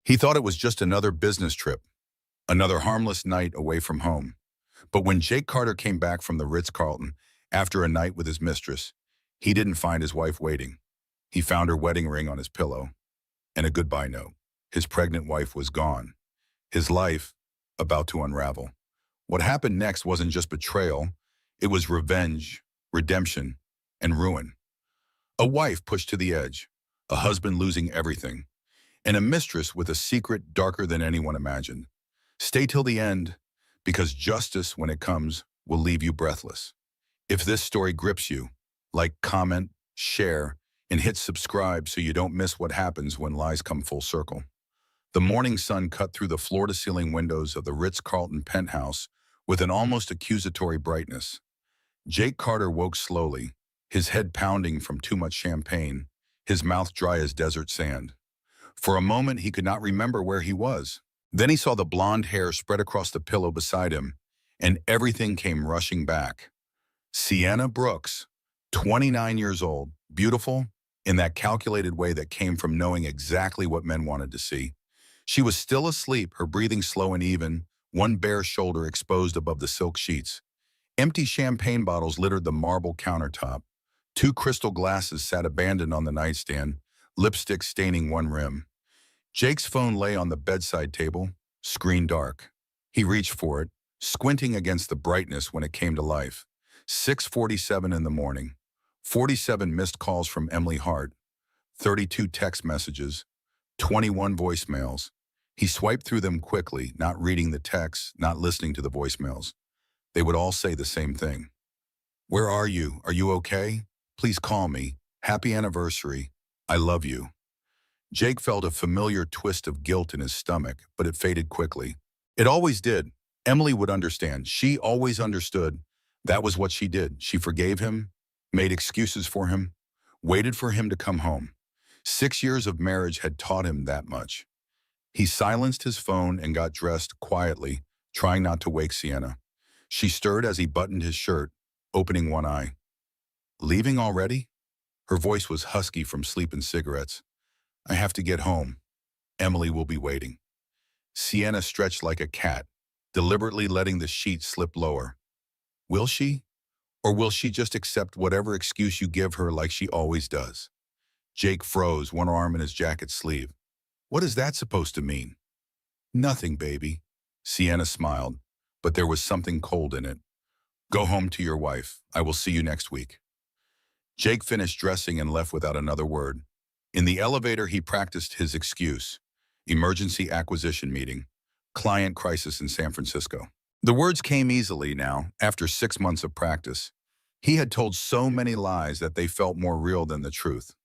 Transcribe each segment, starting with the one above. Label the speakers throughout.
Speaker 1: He thought it was just another business trip, another harmless night away from home. But when Jake Carter came back from the Ritz-Carlton after a night with his mistress, he didn't find his wife waiting. He found her wedding ring on his pillow and a goodbye note. His pregnant wife was gone. His life about to unravel. What happened next wasn't just betrayal, it was revenge, redemption, and ruin. A wife pushed to the edge, a husband losing everything, and a mistress with a secret darker than anyone imagined. Stay till the end, because justice, when it comes, will leave you breathless. If this story grips you, like, comment, share, and hit subscribe so you don't miss what happens when lies come full circle. The morning sun cut through the floor-to-ceiling windows of the Ritz-Carlton penthouse with an almost accusatory brightness. Jake Carter woke slowly, his head pounding from too much champagne, his mouth dry as desert sand. For a moment, he could not remember where he was. Then he saw the blonde hair spread across the pillow beside him, and everything came rushing back. Sienna Brooks, 29 years old, beautiful, in that calculated way that came from knowing exactly what men wanted to see. She was still asleep, her breathing slow and even, one bare shoulder exposed above the silk sheets. Empty champagne bottles littered the marble countertop. Two crystal glasses sat abandoned on the nightstand, lipstick staining one rim. Jake's phone lay on the bedside table, screen dark. He reached for it, squinting against the brightness when it came to life. 6:47 in the morning. 47 missed calls from Emily Hart. 32 text messages. 21 voicemails. He swiped through them quickly, not reading the texts, not listening to the voicemails. They would all say the same thing. "Where are you? Are you okay? Please call me. Happy anniversary. I love you." Jake felt a familiar twist of guilt in his stomach, but it faded quickly. It always did. Emily would understand. She always understood. That was what she did. She forgave him, made excuses for him, waited for him to come home. 6 years of marriage had taught him that much. He silenced his phone and got dressed quietly, trying not to wake Sienna. She stirred as he buttoned his shirt, opening one eye. "Leaving already?" Her voice was husky from sleep and cigarettes. "I have to get home. Emily will be waiting." Sienna stretched like a cat, deliberately letting the sheet slip lower. Will she? Or will she just accept whatever excuse you give her like she always does? Jake froze, one arm in his jacket sleeve. "What is that supposed to mean?" "Nothing, baby." Sienna smiled, but there was something cold in it. "Go home to your wife. I will see you next week." Jake finished dressing and left without another word. In the elevator, he practiced his excuse. Emergency acquisition meeting. Client crisis in San Francisco. The words came easily now, after 6 months of practice. He had told so many lies that they felt more real than the truth.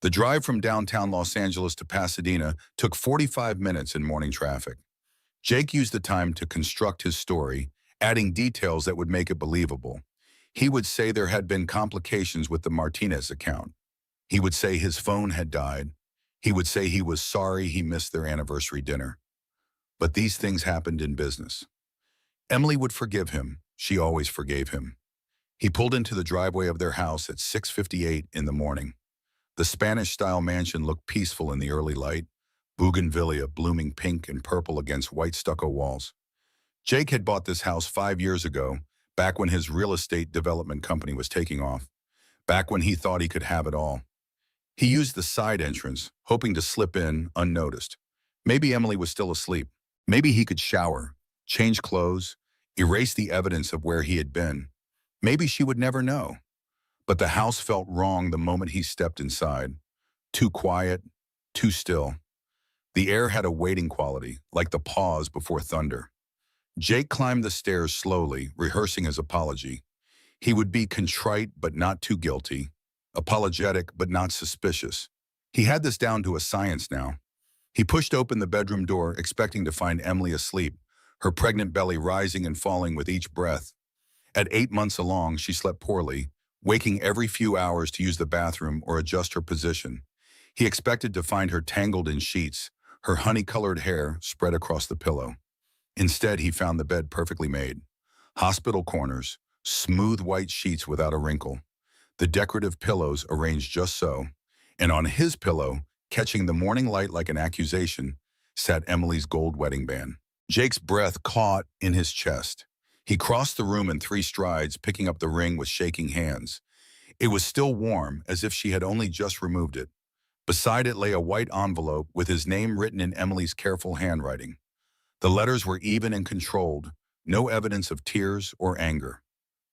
Speaker 1: The drive from downtown Los Angeles to Pasadena took 45 minutes in morning traffic. Jake used the time to construct his story, adding details that would make it believable. He would say there had been complications with the Martinez account. He would say his phone had died. He would say he was sorry he missed their anniversary dinner. But these things happened in business. Emily would forgive him. She always forgave him. He pulled into the driveway of their house at 6:58 in the morning. The Spanish-style mansion looked peaceful in the early light, bougainvillea blooming pink and purple against white stucco walls. Jake had bought this house 5 years ago, back when his real estate development company was taking off, back when he thought he could have it all. He used the side entrance, hoping to slip in unnoticed. Maybe Emily was still asleep. Maybe he could shower, change clothes, erase the evidence of where he had been. Maybe she would never know. But the house felt wrong the moment he stepped inside. Too quiet, too still. The air had a waiting quality, like the pause before thunder. Jake climbed the stairs slowly, rehearsing his apology. He would be contrite but not too guilty, apologetic but not suspicious. He had this down to a science now. He pushed open the bedroom door, expecting to find Emily asleep, her pregnant belly rising and falling with each breath. At 8 months along, she slept poorly, waking every few hours to use the bathroom or adjust her position. He expected to find her tangled in sheets, her honey-colored hair spread across the pillow. Instead, he found the bed perfectly made. Hospital corners, smooth white sheets without a wrinkle, the decorative pillows arranged just so, and on his pillow, catching the morning light like an accusation, sat Emily's gold wedding band. Jake's breath caught in his chest. He crossed the room in 3 strides, picking up the ring with shaking hands. It was still warm, as if she had only just removed it. Beside it lay a white envelope with his name written in Emily's careful handwriting. The letters were even and controlled, no evidence of tears or anger.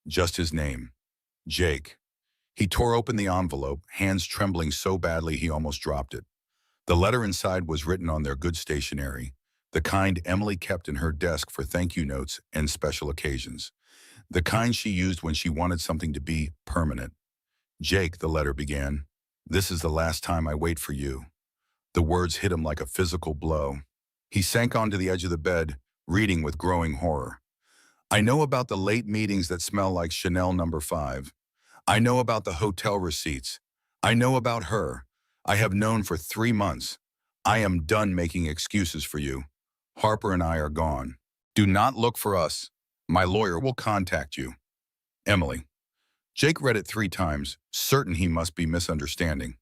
Speaker 1: Just his name, Jake. He tore open the envelope, hands trembling so badly he almost dropped it. The letter inside was written on their good stationery, the kind Emily kept in her desk for thank you notes and special occasions, the kind she used when she wanted something to be permanent. Jake, the letter began, "This is the last time I wait for you." The words hit him like a physical blow. He sank onto the edge of the bed, reading with growing horror. "I know about the late meetings that smell like Chanel No. 5. I know about the hotel receipts. I know about her. I have known for 3 months. I am done making excuses for you. Harper and I are gone. Do not look for us. My lawyer will contact you. Emily." Jake read it 3 times, certain he must be misunderstanding.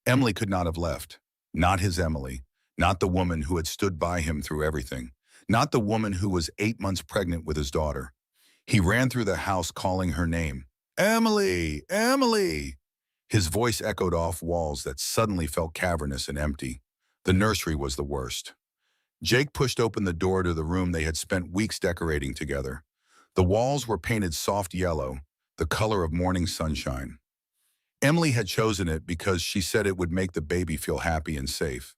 Speaker 1: Emily could not have left. Not his Emily. Not the woman who had stood by him through everything. Not the woman who was 8 months pregnant with his daughter. He ran through the house calling her name. "Emily! Emily!" His voice echoed off walls that suddenly felt cavernous and empty. The nursery was the worst. Jake pushed open the door to the room they had spent weeks decorating together. The walls were painted soft yellow, the color of morning sunshine. Emily had chosen it because she said it would make the baby feel happy and safe.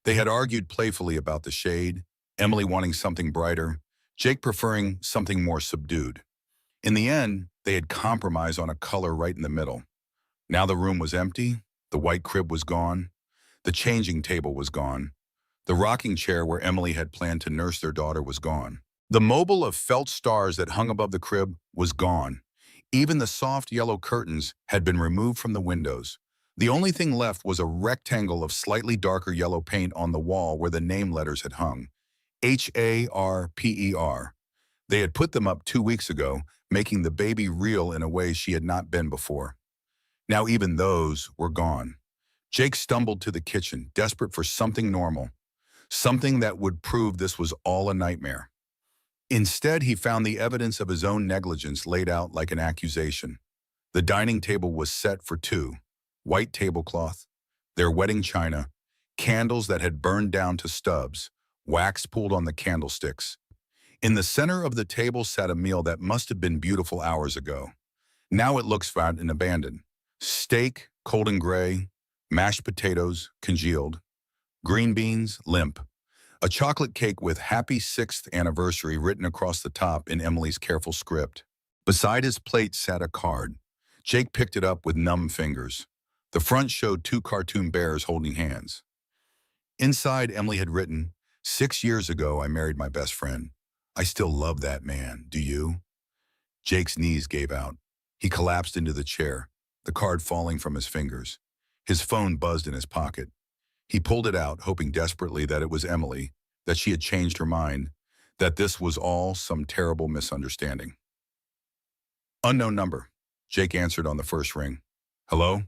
Speaker 1: They had argued playfully about the shade, Emily wanting something brighter, Jake preferring something more subdued. In the end, they had compromised on a color right in the middle. Now the room was empty, the white crib was gone, the changing table was gone, the rocking chair where Emily had planned to nurse their daughter was gone. The mobile of felt stars that hung above the crib was gone. Even the soft yellow curtains had been removed from the windows. The only thing left was a rectangle of slightly darker yellow paint on the wall where the name letters had hung. Harper. They had put them up 2 weeks ago, making the baby real in a way she had not been before. Now even those were gone. Jake stumbled to the kitchen, desperate for something normal, something that would prove this was all a nightmare. Instead, he found the evidence of his own negligence laid out like an accusation. The dining table was set for 2, white tablecloth, their wedding china, candles that had burned down to stubs, wax pulled on the candlesticks. In the center of the table sat a meal that must have been beautiful hours ago. Now it looks fat and abandoned. Steak, cold and gray, mashed potatoes, congealed, green beans, limp. A chocolate cake with "Happy 6th Anniversary" written across the top in Emily's careful script. Beside his plate sat a card. Jake picked it up with numb fingers. The front showed 2 cartoon bears holding hands. Inside, Emily had written, "6 years ago, I married my best friend. I still love that man. Do you?" Jake's knees gave out. He collapsed into the chair, the card falling from his fingers. His phone buzzed in his pocket. He pulled it out, hoping desperately that it was Emily, that she had changed her mind, that this was all some terrible misunderstanding. "Unknown number." Jake answered on the first ring. "Hello?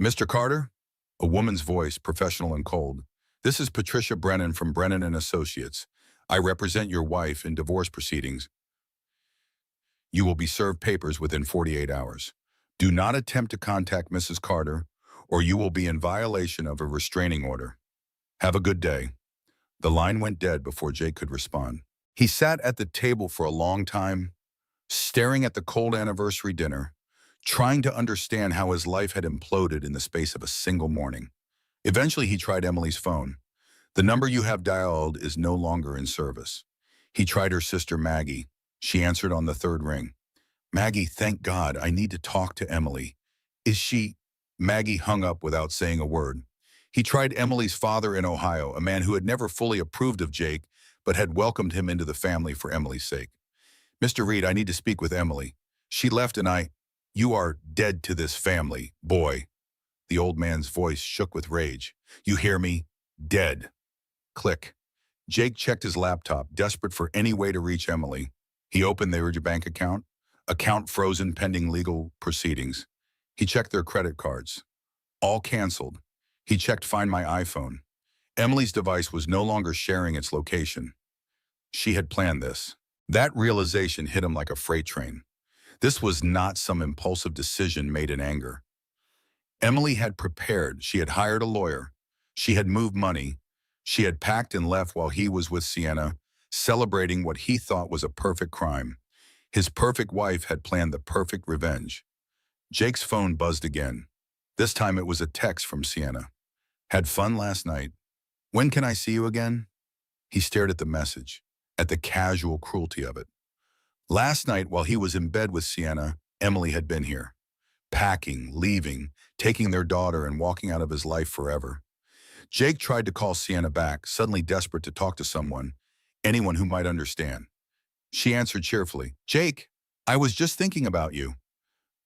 Speaker 1: Mr. Carter?" A woman's voice, professional and cold. "This is Patricia Brennan from Brennan and Associates. I represent your wife in divorce proceedings. You will be served papers within 48 hours. Do not attempt to contact Mrs. Carter, or you will be in violation of a restraining order. Have a good day." The line went dead before Jake could respond. He sat at the table for a long time, staring at the cold anniversary dinner, trying to understand how his life had imploded in the space of a single morning. Eventually, he tried Emily's phone. "The number you have dialed is no longer in service." He tried her sister Maggie. She answered on the 3rd ring. "Maggie, thank God, I need to talk to Emily. Is she—" Maggie hung up without saying a word. He tried Emily's father in Ohio, a man who had never fully approved of Jake, but had welcomed him into the family for Emily's sake. "Mr. Reed, I need to speak with Emily. She left and You are dead to this family, boy." The old man's voice shook with rage. "You hear me? Dead." Click. Jake checked his laptop, desperate for any way to reach Emily. He opened their bank account frozen pending legal proceedings. He checked their credit cards. All canceled. He checked Find My iPhone. Emily's device was no longer sharing its location. She had planned this. That realization hit him like a freight train. This was not some impulsive decision made in anger. Emily had prepared. She had hired a lawyer. She had moved money. She had packed and left while he was with Sienna, celebrating what he thought was a perfect crime. His perfect wife had planned the perfect revenge. Jake's phone buzzed again. This time it was a text from Sienna. Had fun last night. When can I see you again? He stared at the message, at the casual cruelty of it. Last night, while he was in bed with Sienna, Emily had been here, packing, leaving, taking their daughter and walking out of his life forever. Jake tried to call Sienna back, suddenly desperate to talk to someone, anyone who might understand. She answered cheerfully, "Jake, I was just thinking about you."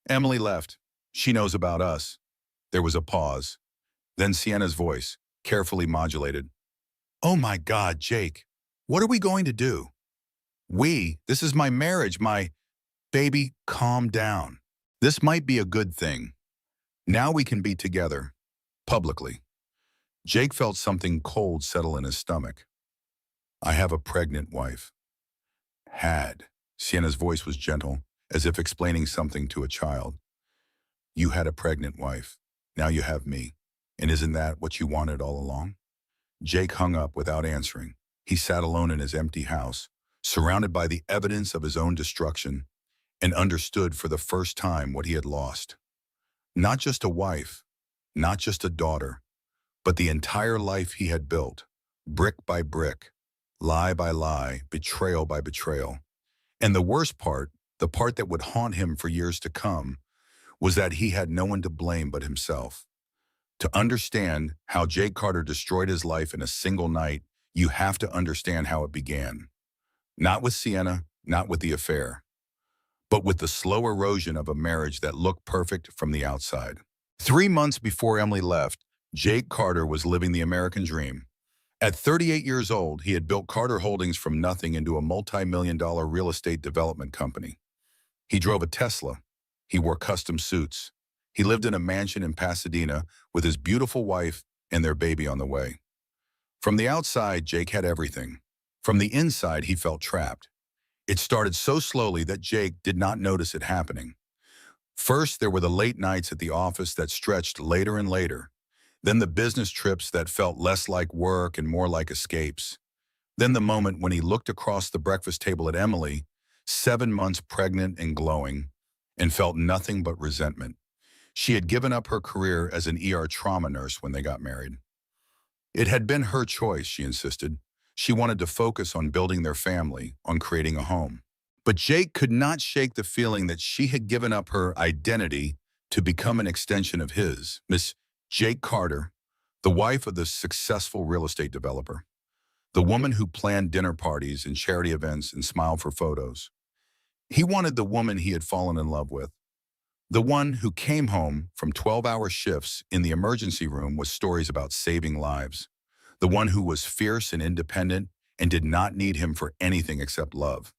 Speaker 1: Emily left. She knows about us. There was a pause. Then Sienna's voice, carefully modulated. "Oh my God, Jake, what are we going to do?" This is my marriage, my baby, calm down. This might be a good thing. Now we can be together, publicly. Jake felt something cold settle in his stomach. I have a pregnant wife. Had. Sienna's voice was gentle, as if explaining something to a child. You had a pregnant wife. Now you have me. And isn't that what you wanted all along? Jake hung up without answering. He sat alone in his empty house, surrounded by the evidence of his own destruction, and understood for the first time what he had lost. Not just a wife, not just a daughter, but the entire life he had built, brick by brick, lie by lie, betrayal by betrayal. And the worst part, the part that would haunt him for years to come, was that he had no one to blame but himself. To understand how Jake Carter destroyed his life in a single night, you have to understand how it began. Not with Sienna, not with the affair, but with the slow erosion of a marriage that looked perfect from the outside. 3 months before Emily left, Jake Carter was living the American dream. At 38 years old, he had built Carter Holdings from nothing into a multi-million-dollar real estate development company. He drove a Tesla. He wore custom suits. He lived in a mansion in Pasadena with his beautiful wife and their baby on the way. From the outside, Jake had everything. From the inside, he felt trapped. It started so slowly that Jake did not notice it happening. First, there were the late nights at the office that stretched later and later. Then the business trips that felt less like work and more like escapes. Then the moment when he looked across the breakfast table at Emily, 7 months pregnant and glowing, and felt nothing but resentment. She had given up her career as an ER trauma nurse when they got married. It had been her choice, she insisted. She wanted to focus on building their family, on creating a home. But Jake could not shake the feeling that she had given up her identity to become an extension of his. Miss Jake Carter, the wife of the successful real estate developer, the woman who planned dinner parties and charity events and smiled for photos. He wanted the woman he had fallen in love with, the one who came home from 12-hour shifts in the emergency room with stories about saving lives, the one who was fierce and independent and did not need him for anything except love.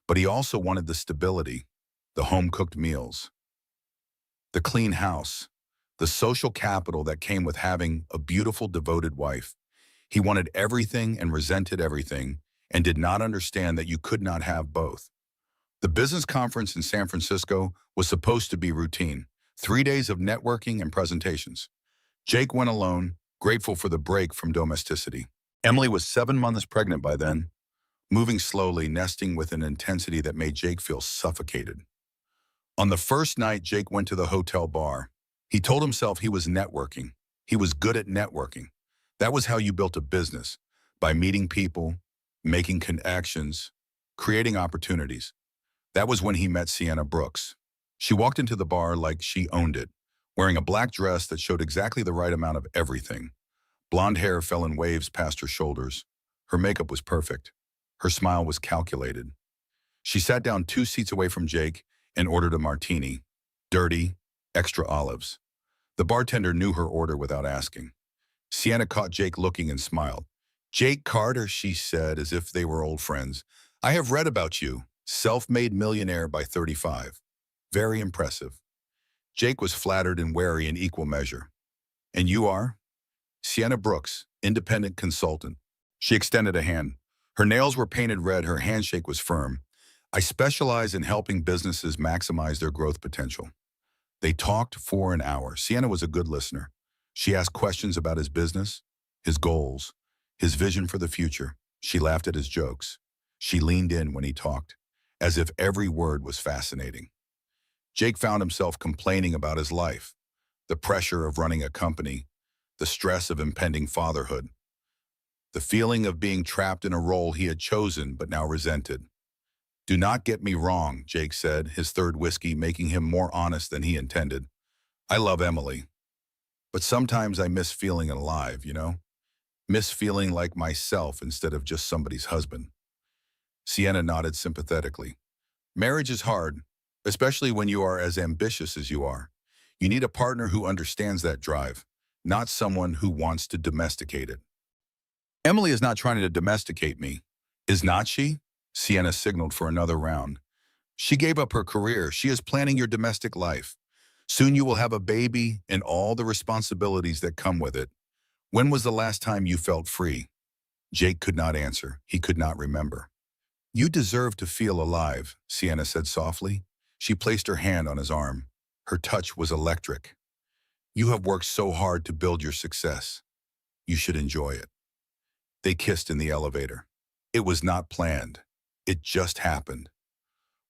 Speaker 1: But he also wanted the stability, the home-cooked meals, the clean house, the social capital that came with having a beautiful, devoted wife. He wanted everything and resented everything and did not understand that you could not have both. The business conference in San Francisco was supposed to be routine, 3 days of networking and presentations. Jake went alone, grateful for the break from domesticity. Emily was 7 months pregnant by then, moving slowly, nesting with an intensity that made Jake feel suffocated. On the first night, Jake went to the hotel bar. He told himself he was networking. He was good at networking. That was how you built a business, by meeting people, making connections, creating opportunities. That was when he met Sienna Brooks. She walked into the bar like she owned it, wearing a black dress that showed exactly the right amount of everything. Blonde hair fell in waves past her shoulders. Her makeup was perfect. Her smile was calculated. She sat down 2 seats away from Jake and ordered a martini, dirty, extra olives. The bartender knew her order without asking. Sienna caught Jake looking and smiled. "Jake Carter," she said, as if they were old friends. "I have read about you. Self-made millionaire by 35. Very impressive." Jake was flattered and wary in equal measure. "And you are?" "Sienna Brooks, independent consultant. She extended a hand. Her nails were painted red, her handshake was firm. I specialize in helping businesses maximize their growth potential. They talked for an hour. Sienna was a good listener. She asked questions about his business, his goals, his vision for the future. She laughed at his jokes. She leaned in when he talked, as if every word was fascinating. Jake found himself complaining about his life, the pressure of running a company, the stress of impending fatherhood, the feeling of being trapped in a role he had chosen but now resented. Do not get me wrong, Jake said, his third whiskey making him more honest than he intended. I love Emily, but sometimes I miss feeling alive, Miss feeling like myself instead of just somebody's husband. Sienna nodded sympathetically. Marriage is hard, especially when you are as ambitious as you are. You need a partner who understands that drive, not someone who wants to domesticate it. Emily is not trying to domesticate me, is not she? Sienna signaled for another round. She gave up her career. She is planning your domestic life. Soon you will have a baby and all the responsibilities that come with it. When was the last time you felt free? Jake could not answer. He could not remember. You deserve to feel alive, Sienna said softly. She placed her hand on his arm. Her touch was electric. You have worked so hard to build your success. You should enjoy it. They kissed in the elevator. It was not planned. It just happened.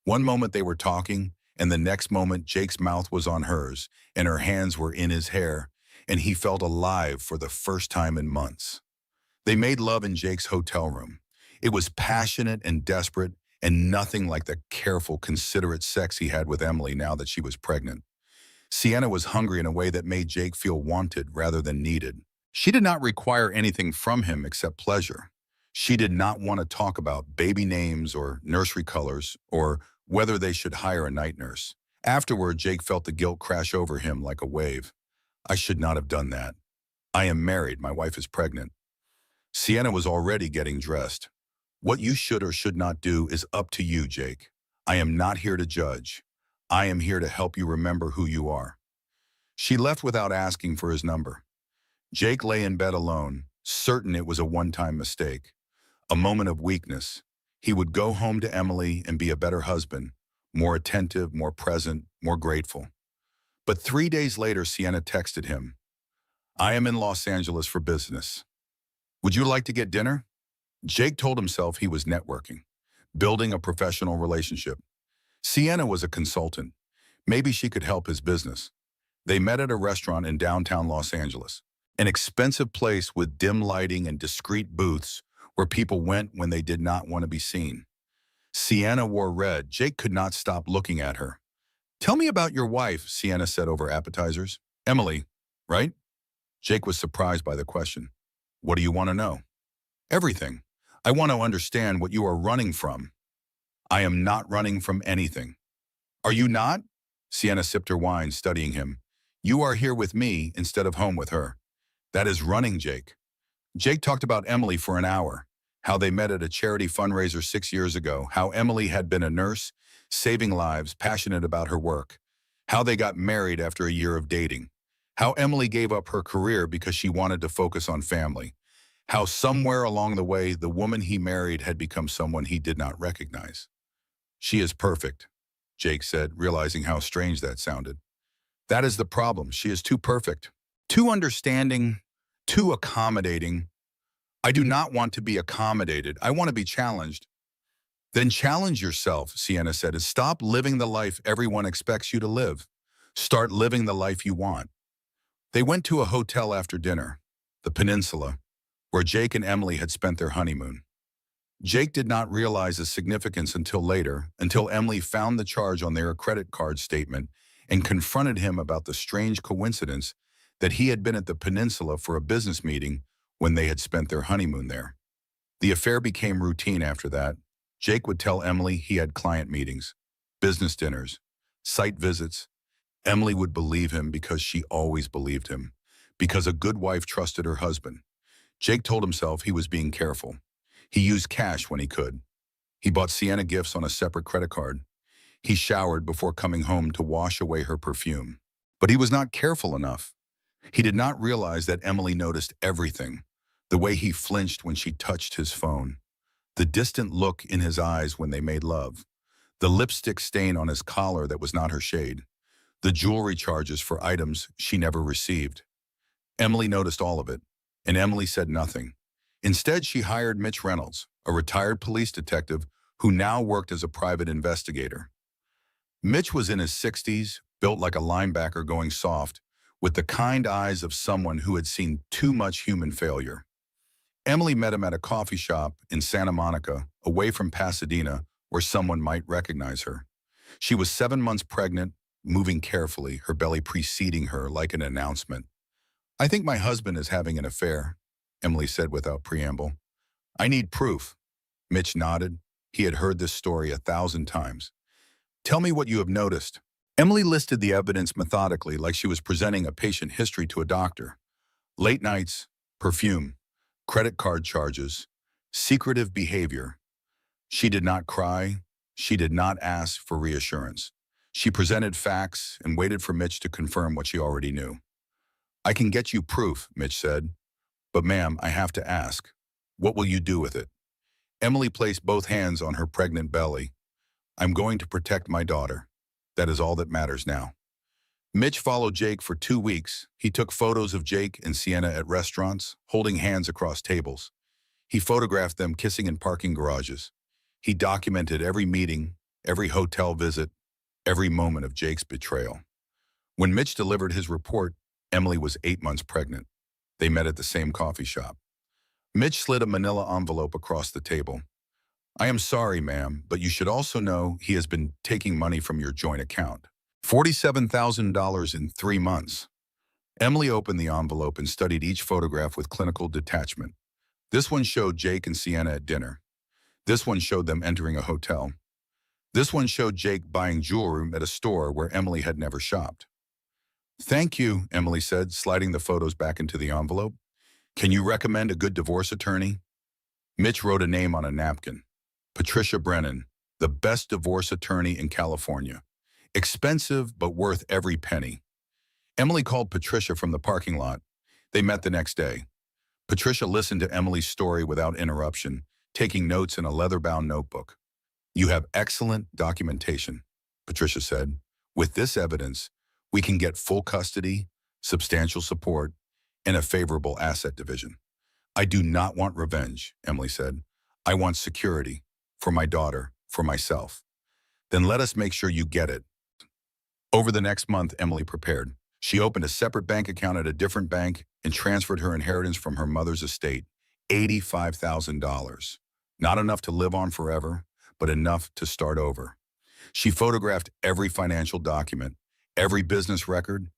Speaker 1: One moment they were talking, and the next moment Jake's mouth was on hers, and her hands were in his hair, and he felt alive for the first time in months. They made love in Jake's hotel room. It was passionate and desperate, and nothing like the careful, considerate sex he had with Emily now that she was pregnant. Sienna was hungry in a way that made Jake feel wanted rather than needed. She did not require anything from him except pleasure. She did not want to talk about baby names or nursery colors or whether they should hire a night nurse. Afterward, Jake felt the guilt crash over him like a wave. I should not have done that. I am married. My wife is pregnant. Sienna was already getting dressed. What you should or should not do is up to you, Jake. I am not here to judge. I am here to help you remember who you are. She left without asking for his number. Jake lay in bed alone, certain it was a one-time mistake, a moment of weakness. He would go home to Emily and be a better husband, more attentive, more present, more grateful. But 3 days later, Sienna texted him, I am in Los Angeles for business. Would you like to get dinner? Jake told himself he was networking, building a professional relationship. Sienna was a consultant. Maybe she could help his business. They met at a restaurant in downtown Los Angeles, an expensive place with dim lighting and discreet booths where people went when they did not want to be seen. Sienna wore red. Jake could not stop looking at her. Tell me about your wife, Sienna said over appetizers. Emily, right? Jake was surprised by the question. What do you want to know? Everything. I want to understand what you are running from. I am not running from anything. Are you not? Sienna sipped her wine, studying him. You are here with me instead of home with her. That is running, Jake. Jake talked about Emily for an hour, how they met at a charity fundraiser 6 years ago, how Emily had been a nurse, saving lives, passionate about her work, how they got married after a year of dating, how Emily gave up her career because she wanted to focus on family, how somewhere along the way, the woman he married had become someone he did not recognize. She is perfect, Jake said, realizing how strange that sounded. That is the problem. She is too perfect, too understanding, too accommodating. I do not want to be accommodated. I want to be challenged. Then challenge yourself, Sienna said, and stop living the life everyone expects you to live. Start living the life you want. They went to a hotel after dinner, the Peninsula, where Jake and Emily had spent their honeymoon. Jake did not realize the significance until later, until Emily found the charge on their credit card statement and confronted him about the strange coincidence that he had been at the Peninsula for a business meeting when they had spent their honeymoon there. The affair became routine after that. Jake would tell Emily he had client meetings, business dinners, site visits. Emily would believe him because she always believed him, because a good wife trusted her husband. Jake told himself he was being careful. He used cash when he could. He bought Sienna gifts on a separate credit card. He showered before coming home to wash away her perfume. But he was not careful enough. He did not realize that Emily noticed everything. The way he flinched when she touched his phone. The distant look in his eyes when they made love. The lipstick stain on his collar that was not her shade. The jewelry charges for items she never received. Emily noticed all of it, and Emily said nothing. Instead, she hired Mitch Reynolds, a retired police detective who now worked as a private investigator. Mitch was in his 60s, built like a linebacker going soft, with the kind eyes of someone who had seen too much human failure. Emily met him at a coffee shop in Santa Monica, away from Pasadena, where someone might recognize her. She was 7 months pregnant, moving carefully, her belly preceding her like an announcement. "I think my husband is having an affair," Emily said without preamble. "I need proof." Mitch nodded. He had heard this story 1,000 times. "Tell me what you have noticed." Emily listed the evidence methodically, like she was presenting a patient history to a doctor. Late nights, perfume, credit card charges, secretive behavior. She did not cry. She did not ask for reassurance. She presented facts and waited for Mitch to confirm what she already knew. "I can get you proof," Mitch said. "But ma'am, I have to ask, what will you do with it?" Emily placed both hands on her pregnant belly. "I'm going to protect my daughter. That is all that matters now." Mitch followed Jake for 2 weeks. He took photos of Jake and Sienna at restaurants, holding hands across tables. He photographed them kissing in parking garages. He documented every meeting, every hotel visit, every moment of Jake's betrayal. When Mitch delivered his report, Emily was 8 months pregnant. They met at the same coffee shop. Mitch slid a manila envelope across the table. "I am sorry, ma'am, but you should also know he has been taking money from your joint account. $47,000 in 3 months. Emily opened the envelope and studied each photograph with clinical detachment. This one showed Jake and Sienna at dinner. This one showed them entering a hotel. This one showed Jake buying jewelry at a store where Emily had never shopped. "Thank you," Emily said, sliding the photos back into the envelope. "Can you recommend a good divorce attorney?" Mitch wrote a name on a napkin. Patricia Brennan, the best divorce attorney in California. Expensive, but worth every penny. Emily called Patricia from the parking lot. They met the next day. Patricia listened to Emily's story without interruption, taking notes in a leather-bound notebook. "You have excellent documentation," Patricia said. "With this evidence, we can get full custody, substantial support, and a favorable asset division." "I do not want revenge," Emily said. "I want security. For my daughter, for myself." "Then let us make sure you get it." Over the next month, Emily prepared. She opened a separate bank account at a different bank and transferred her inheritance from her mother's estate, $85,000. Not enough to live on forever, but enough to start over. She photographed every financial document, every business record,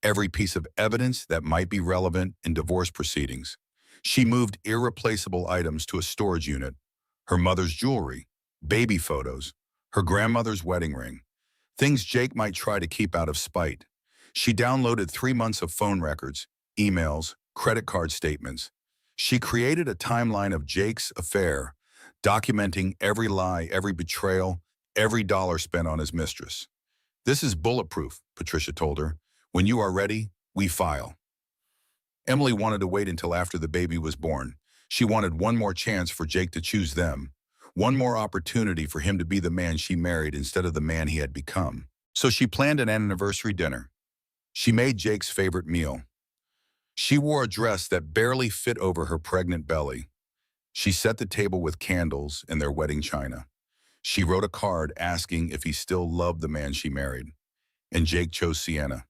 Speaker 1: every piece of evidence that might be relevant in divorce proceedings. She moved irreplaceable items to a storage unit: her mother's jewelry, baby photos, her grandmother's wedding ring, things Jake might try to keep out of spite. She downloaded 3 months of phone records, emails, credit card statements. She created a timeline of Jake's affair, documenting every lie, every betrayal, every dollar spent on his mistress. "This is bulletproof," Patricia told her. "When you are ready, we file." Emily wanted to wait until after the baby was born. She wanted one more chance for Jake to choose them, one more opportunity for him to be the man she married instead of the man he had become. So she planned an anniversary dinner. She made Jake's favorite meal. She wore a dress that barely fit over her pregnant belly. She set the table with candles and their wedding china. She wrote a card asking if he still loved the man she married. And Jake chose Sienna.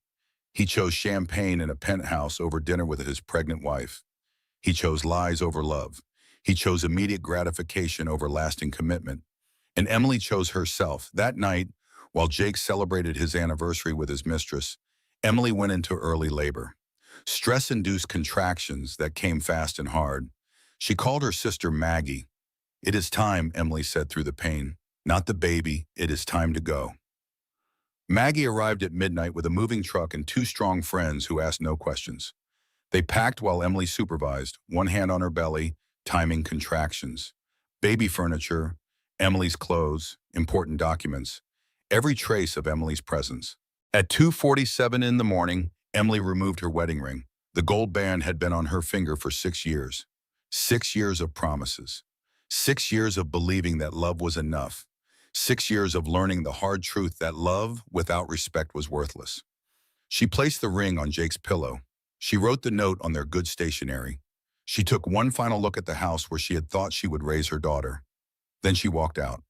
Speaker 1: He chose champagne in a penthouse over dinner with his pregnant wife. He chose lies over love. He chose immediate gratification over lasting commitment. And Emily chose herself. That night, while Jake celebrated his anniversary with his mistress, Emily went into early labor. Stress-induced contractions that came fast and hard. She called her sister Maggie. "It is time," Emily said through the pain. "Not the baby, it is time to go." Maggie arrived at midnight with a moving truck and 2 strong friends who asked no questions. They packed while Emily supervised, one hand on her belly, timing contractions. Baby furniture, Emily's clothes, important documents, every trace of Emily's presence. At 2:47 in the morning, Emily removed her wedding ring. The gold band had been on her finger for 6 years. 6 years of promises. 6 years of believing that love was enough. 6 years of learning the hard truth that love without respect was worthless. She placed the ring on Jake's pillow. She wrote the note on their good stationery. She took one final look at the house where she had thought she would raise her daughter. Then she walked out.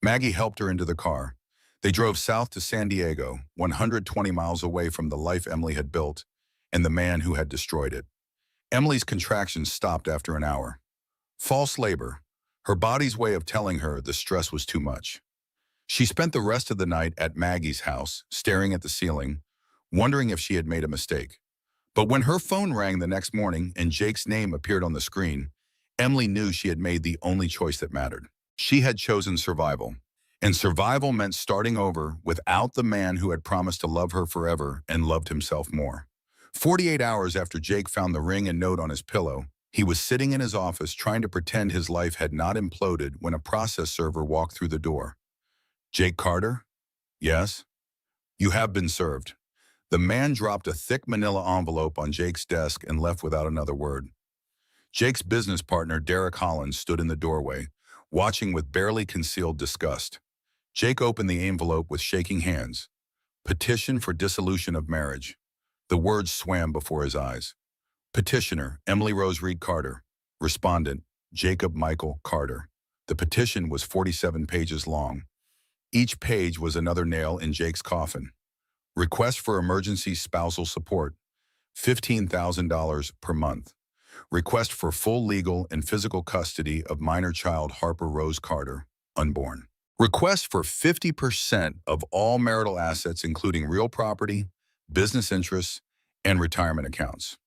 Speaker 1: Maggie helped her into the car. They drove south to San Diego, 120 miles away from the life Emily had built and the man who had destroyed it. Emily's contractions stopped after an hour. False labor, her body's way of telling her the stress was too much. She spent the rest of the night at Maggie's house, staring at the ceiling, wondering if she had made a mistake. But when her phone rang the next morning and Jake's name appeared on the screen, Emily knew she had made the only choice that mattered. She had chosen survival. And survival meant starting over without the man who had promised to love her forever and loved himself more. 48 hours after Jake found the ring and note on his pillow, he was sitting in his office trying to pretend his life had not imploded when a process server walked through the door. "Jake Carter?" "Yes." "You have been served." The man dropped a thick manila envelope on Jake's desk and left without another word. Jake's business partner, Derek Holland, stood in the doorway, watching with barely concealed disgust. Jake opened the envelope with shaking hands. Petition for dissolution of marriage. The words swam before his eyes. Petitioner, Emily Rose Reed Carter. Respondent, Jacob Michael Carter. The petition was 47 pages long. Each page was another nail in Jake's coffin. Request for emergency spousal support, $15,000 per month. Request for full legal and physical custody of minor child Harper Rose Carter, unborn. Request for 50% of all marital assets, including real property, business interests, and retirement accounts.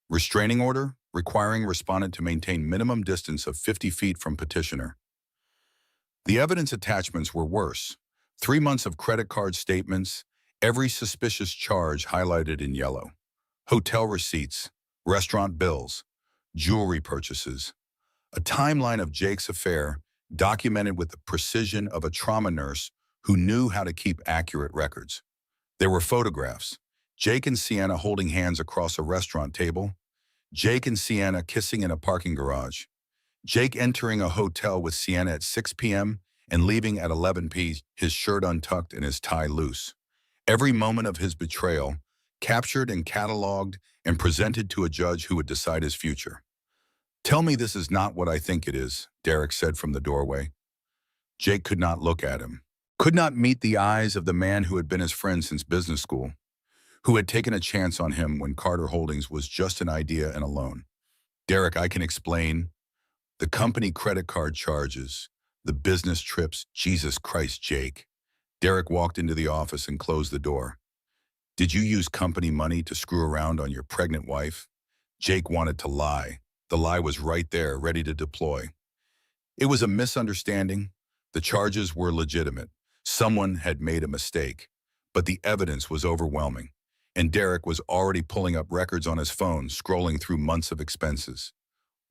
Speaker 1: Restraining order requiring respondent to maintain minimum distance of 50 feet from petitioner. The evidence attachments were worse. 3 months of credit card statements, every suspicious charge highlighted in yellow. Hotel receipts, restaurant bills, jewelry purchases. A timeline of Jake's affair documented with the precision of a trauma nurse who knew how to keep accurate records. There were photographs. Jake and Sienna holding hands across a restaurant table. Jake and Sienna kissing in a parking garage. Jake entering a hotel with Sienna at 6 p.m. and leaving at 11 p.m., his shirt untucked and his tie loose. Every moment of his betrayal, captured and cataloged and presented to a judge who would decide his future. "Tell me this is not what I think it is," Derek said from the doorway. Jake could not look at him, could not meet the eyes of the man who had been his friend since business school, who had taken a chance on him when Carter Holdings was just an idea and a loan. "Derek, I can explain. The company credit card charges, the business trips, Jesus Christ, Jake." Derek walked into the office and closed the door. "Did you use company money to screw around on your pregnant wife?" Jake wanted to lie. The lie was right there, ready to deploy. It was a misunderstanding. The charges were legitimate. Someone had made a mistake. But the evidence was overwhelming. And Derek was already pulling up records on his phone, scrolling through months of expenses.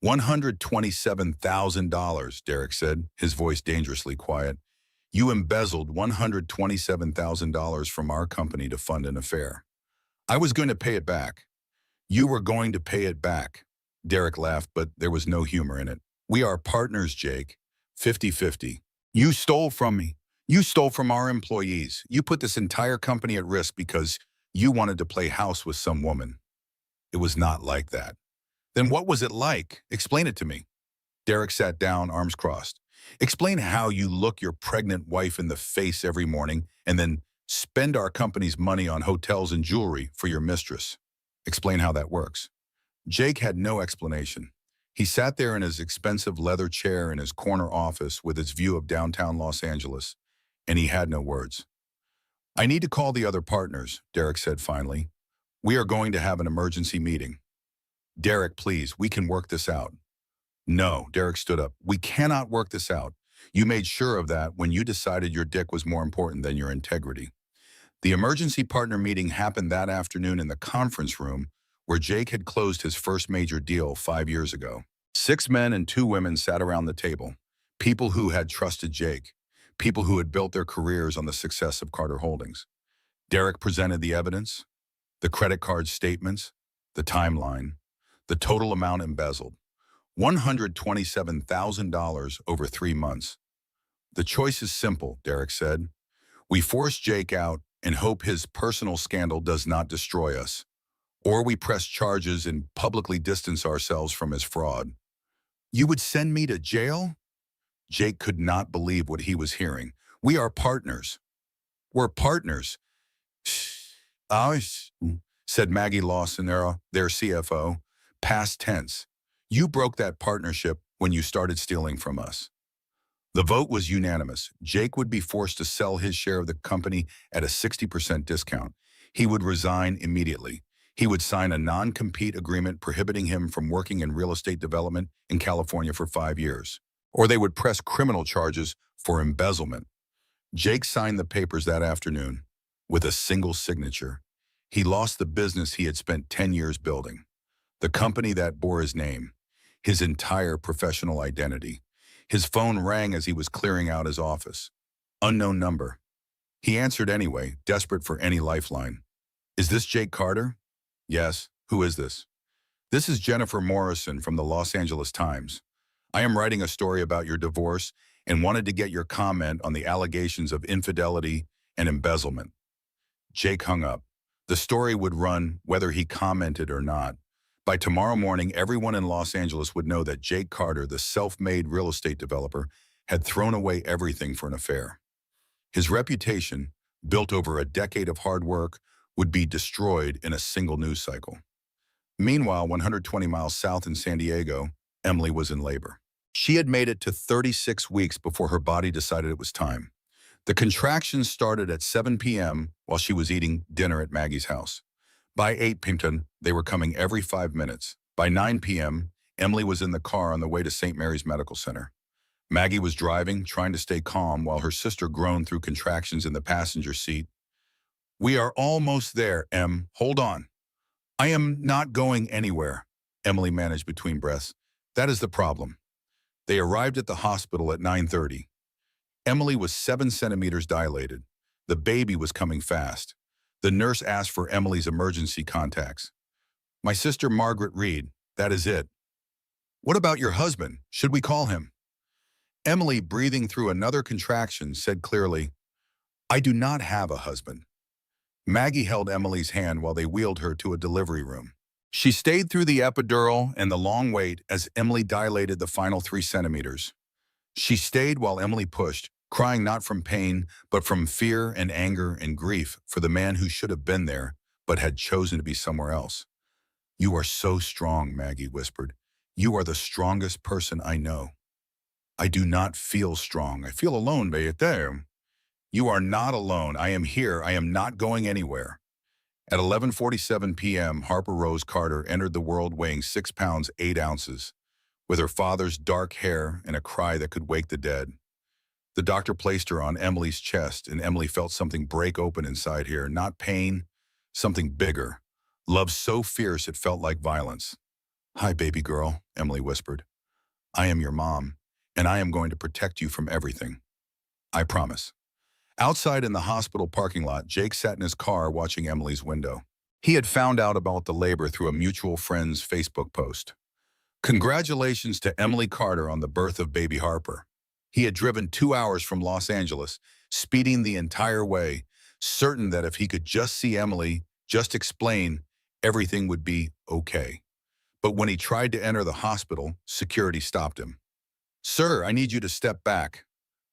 Speaker 1: $127,000, Derek said, his voice dangerously quiet. "You embezzled $127,000 from our company to fund an affair. I was going to pay it back." "You were going to pay it back." Derek laughed, but there was no humor in it. "We are partners, Jake. 50-50. You stole from me. You stole from our employees. You put this entire company at risk because you wanted to play house with some woman." "It was not like that." "Then what was it like? Explain it to me." Derek sat down, arms crossed. "Explain how you look your pregnant wife in the face every morning and then spend our company's money on hotels and jewelry for your mistress. Explain how that works." Jake had no explanation. He sat there in his expensive leather chair in his corner office with its view of downtown Los Angeles, and he had no words. "I need to call the other partners," Derek said finally. "We are going to have an emergency meeting." "Derek, please, we can work this out." "No," Derek stood up. "We cannot work this out. You made sure of that when you decided your dick was more important than your integrity." The emergency partner meeting happened that afternoon in the conference room where Jake had closed his first major deal 5 years ago. 6 men and 2 women sat around the table, people who had trusted Jake, people who had built their careers on the success of Carter Holdings. Derek presented the evidence, the credit card statements, the timeline, the total amount embezzled. $127,000 over 3 months. The choice is simple, Derek said. We force Jake out and hope his personal scandal does not destroy us. Or we press charges and publicly distance ourselves from his fraud. You would send me to jail? Jake could not believe what he was hearing. We are partners. We're partners. Ours, said Maggie Lawson, their CFO, past tense. You broke that partnership when you started stealing from us. The vote was unanimous. Jake would be forced to sell his share of the company at a 60% discount. He would resign immediately. He would sign a non-compete agreement prohibiting him from working in real estate development in California for 5 years. Or they would press criminal charges for embezzlement. Jake signed the papers that afternoon with a single signature. He lost the business he had spent 10 years building, the company that bore his name, his entire professional identity. His phone rang as he was clearing out his office. Unknown number. He answered anyway, desperate for any lifeline. Is this Jake Carter? Yes. Who is this? This is Jennifer Morrison from the Los Angeles Times. I am writing a story about your divorce and wanted to get your comment on the allegations of infidelity and embezzlement. Jake hung up. The story would run whether he commented or not. By tomorrow morning, everyone in Los Angeles would know that Jake Carter, the self-made real estate developer, had thrown away everything for an affair. His reputation, built over a decade of hard work, would be destroyed in a single news cycle. Meanwhile, 120 miles south in San Diego, Emily was in labor. She had made it to 36 weeks before her body decided it was time. The contractions started at 7 p.m. while she was eating dinner at Maggie's house. By 8 p.m., they were coming every 5 minutes. By 9 p.m., Emily was in the car on the way to St. Mary's Medical Center. Maggie was driving, trying to stay calm, while her sister groaned through contractions in the passenger seat. We are almost there, Em. Hold on. I am not going anywhere, Emily managed between breaths. That is the problem. They arrived at the hospital at 9:30. Emily was 7 centimeters dilated. The baby was coming fast. The nurse asked for Emily's emergency contacts. My sister Margaret Reed, that is it. What about your husband? Should we call him? Emily, breathing through another contraction, said clearly, I do not have a husband. Maggie held Emily's hand while they wheeled her to a delivery room. She stayed through the epidural and the long wait as Emily dilated the final 3 centimeters. She stayed while Emily pushed, crying not from pain, but from fear and anger and grief for the man who should have been there, but had chosen to be somewhere else. You are so strong, Maggie whispered. You are the strongest person I know. I do not feel strong. I feel alone, there. You are not alone. I am here. I am not going anywhere. At 11:47 p.m., Harper Rose Carter entered the world weighing 6 pounds 8 ounces, with her father's dark hair and a cry that could wake the dead. The doctor placed her on Emily's chest, and Emily felt something break open inside here. Not pain, something bigger. Love so fierce it felt like violence. Hi, baby girl, Emily whispered. I am your mom, and I am going to protect you from everything. I promise. Outside in the hospital parking lot, Jake sat in his car watching Emily's window. He had found out about the labor through a mutual friend's Facebook post. Congratulations to Emily Carter on the birth of baby Harper. He had driven 2 hours from Los Angeles, speeding the entire way, certain that if he could just see Emily, just explain, everything would be okay. But when he tried to enter the hospital, security stopped him. Sir, I need you to step back.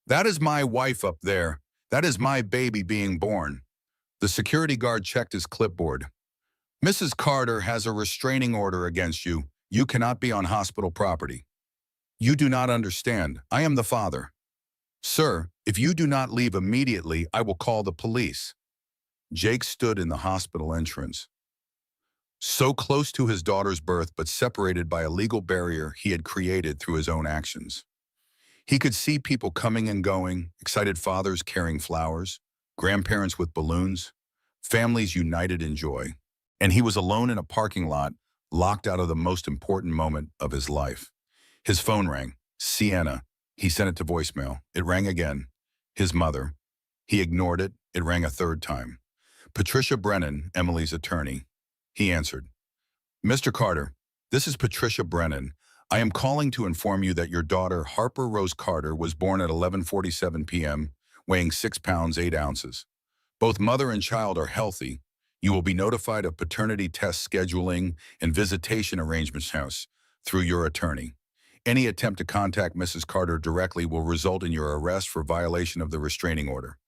Speaker 1: That is my wife up there. That is my baby being born. The security guard checked his clipboard. Mrs. Carter has a restraining order against you. You cannot be on hospital property. You do not understand. I am the father. Sir, if you do not leave immediately, I will call the police. Jake stood in the hospital entrance. So close to his daughter's birth, but separated by a legal barrier he had created through his own actions. He could see people coming and going, excited fathers carrying flowers, grandparents with balloons, families united in joy. And he was alone in a parking lot, locked out of the most important moment of his life. His phone rang. Sienna. He sent it to voicemail. It rang again. His mother. He ignored it. It rang a third time. Patricia Brennan, Emily's attorney. He answered. Mr. Carter, this is Patricia Brennan. I am calling to inform you that your daughter, Harper Rose Carter, was born at 11:47 p.m., weighing 6 pounds 8 ounces. Both mother and child are healthy. You will be notified of paternity test scheduling and visitation arrangements house through your attorney. Any attempt to contact Mrs. Carter directly will result in your arrest for violation of the restraining order.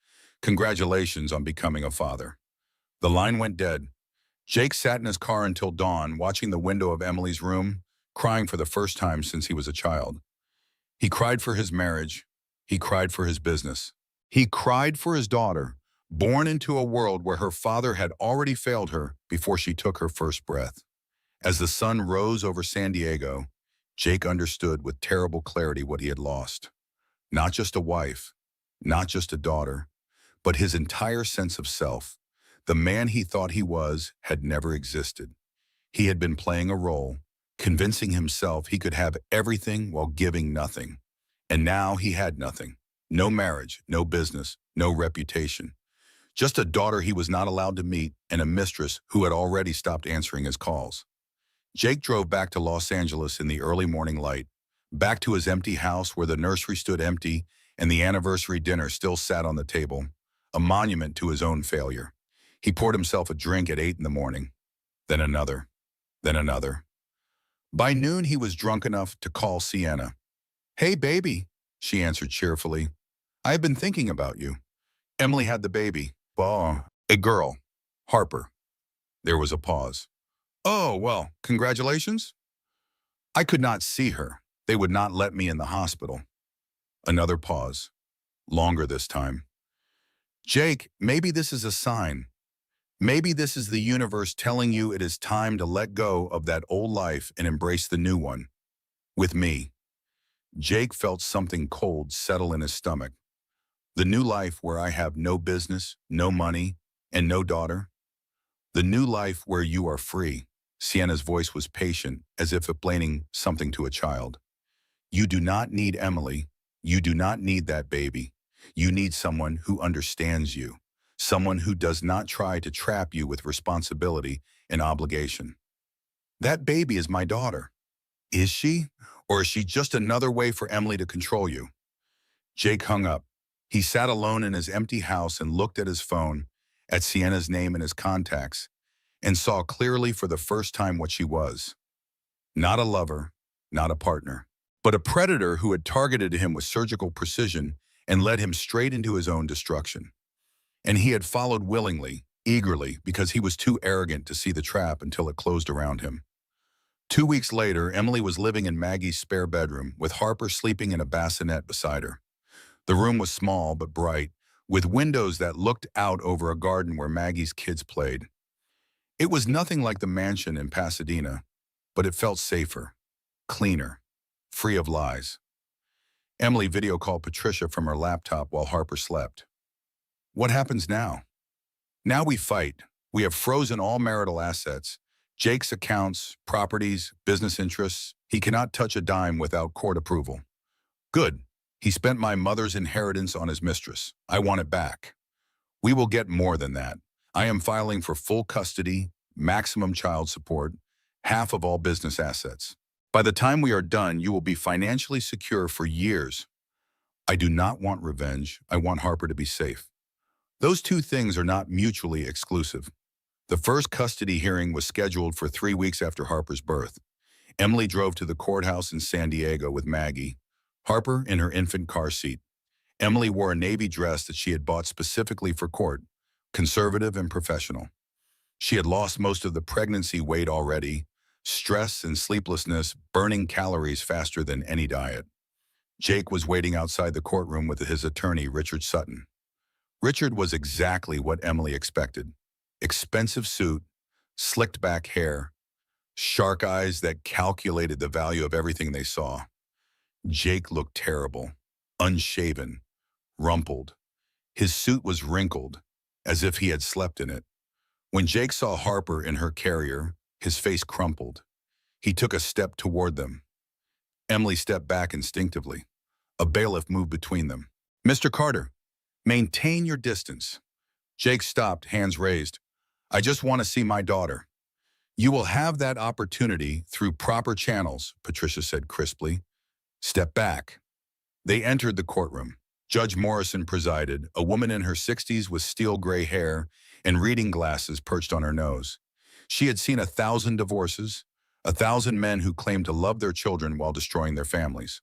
Speaker 1: Congratulations on becoming a father. The line went dead. Jake sat in his car until dawn, watching the window of Emily's room, crying for the first time since he was a child. He cried for his marriage. He cried for his business. He cried for his daughter, born into a world where her father had already failed her before she took her first breath. As the sun rose over San Diego, Jake understood with terrible clarity what he had lost. Not just a wife, not just a daughter, but his entire sense of self. The man he thought he was had never existed. He had been playing a role, convincing himself he could have everything while giving nothing. And now he had nothing. No marriage, no business, no reputation. Just a daughter he was not allowed to meet and a mistress who had already stopped answering his calls. Jake drove back to Los Angeles in the early morning light, back to his empty house where the nursery stood empty and the anniversary dinner still sat on the table, a monument to his own failure. He poured himself a drink at 8 in the morning, then another, then another. By noon, he was drunk enough to call Sienna. "Hey, baby," she answered cheerfully. "I have been thinking about you." Emily had the baby. "Oh, a girl. Harper." There was a pause. "Oh, well, congratulations." "I could not see her. They would not let me in the hospital." Another pause. Longer this time. "Jake, maybe this is a sign. Maybe this is the universe telling you it is time to let go of that old life and embrace the new one. With me." Jake felt something cold settle in his stomach. The new life where I have no business, no money, and no daughter. The new life where you are free. Sienna's voice was patient, as if explaining something to a child. You do not need Emily. You do not need that baby. You need someone who understands you. Someone who does not try to trap you with responsibility and obligation. That baby is my daughter. Is she? Or is she just another way for Emily to control you? Jake hung up. He sat alone in his empty house and looked at his phone, at Sienna's name in his contacts, and saw clearly for the first time what she was. Not a lover, not a partner, but a predator who had targeted him with surgical precision and led him straight into his own destruction. And he had followed willingly, eagerly, because he was too arrogant to see the trap until it closed around him. 2 weeks later, Emily was living in Maggie's spare bedroom, with Harper sleeping in a bassinet beside her. The room was small but bright, with windows that looked out over a garden where Maggie's kids played. It was nothing like the mansion in Pasadena, but it felt safer, cleaner, free of lies. Emily video called Patricia from her laptop while Harper slept. What happens now? Now we fight. We have frozen all marital assets, Jake's accounts, properties, business interests. He cannot touch a dime without court approval. Good. He spent my mother's inheritance on his mistress. I want it back. We will get more than that. I am filing for full custody, maximum child support, half of all business assets. By the time we are done, you will be financially secure for years. I do not want revenge. I want Harper to be safe. Those two things are not mutually exclusive. The first custody hearing was scheduled for 3 weeks after Harper's birth. Emily drove to the courthouse in San Diego with Maggie, Harper in her infant car seat. Emily wore a navy dress that she had bought specifically for court, conservative and professional. She had lost most of the pregnancy weight already, stress and sleeplessness burning calories faster than any diet. Jake was waiting outside the courtroom with his attorney, Richard Sutton. Richard was exactly what Emily expected. Expensive suit, slicked back hair, shark eyes that calculated the value of everything they saw. Jake looked terrible, unshaven, rumpled. His suit was wrinkled, as if he had slept in it. When Jake saw Harper in her carrier, his face crumpled. He took a step toward them. Emily stepped back instinctively. A bailiff moved between them. "Mr. Carter, maintain your distance." Jake stopped, hands raised. "I just want to see my daughter." You will have that opportunity through proper channels, Patricia said crisply. Step back. They entered the courtroom. Judge Morrison presided, a woman in her 60s with steel gray hair and reading glasses perched on her nose. She had seen 1,000 divorces, 1,000 men who claimed to love their children while destroying their families.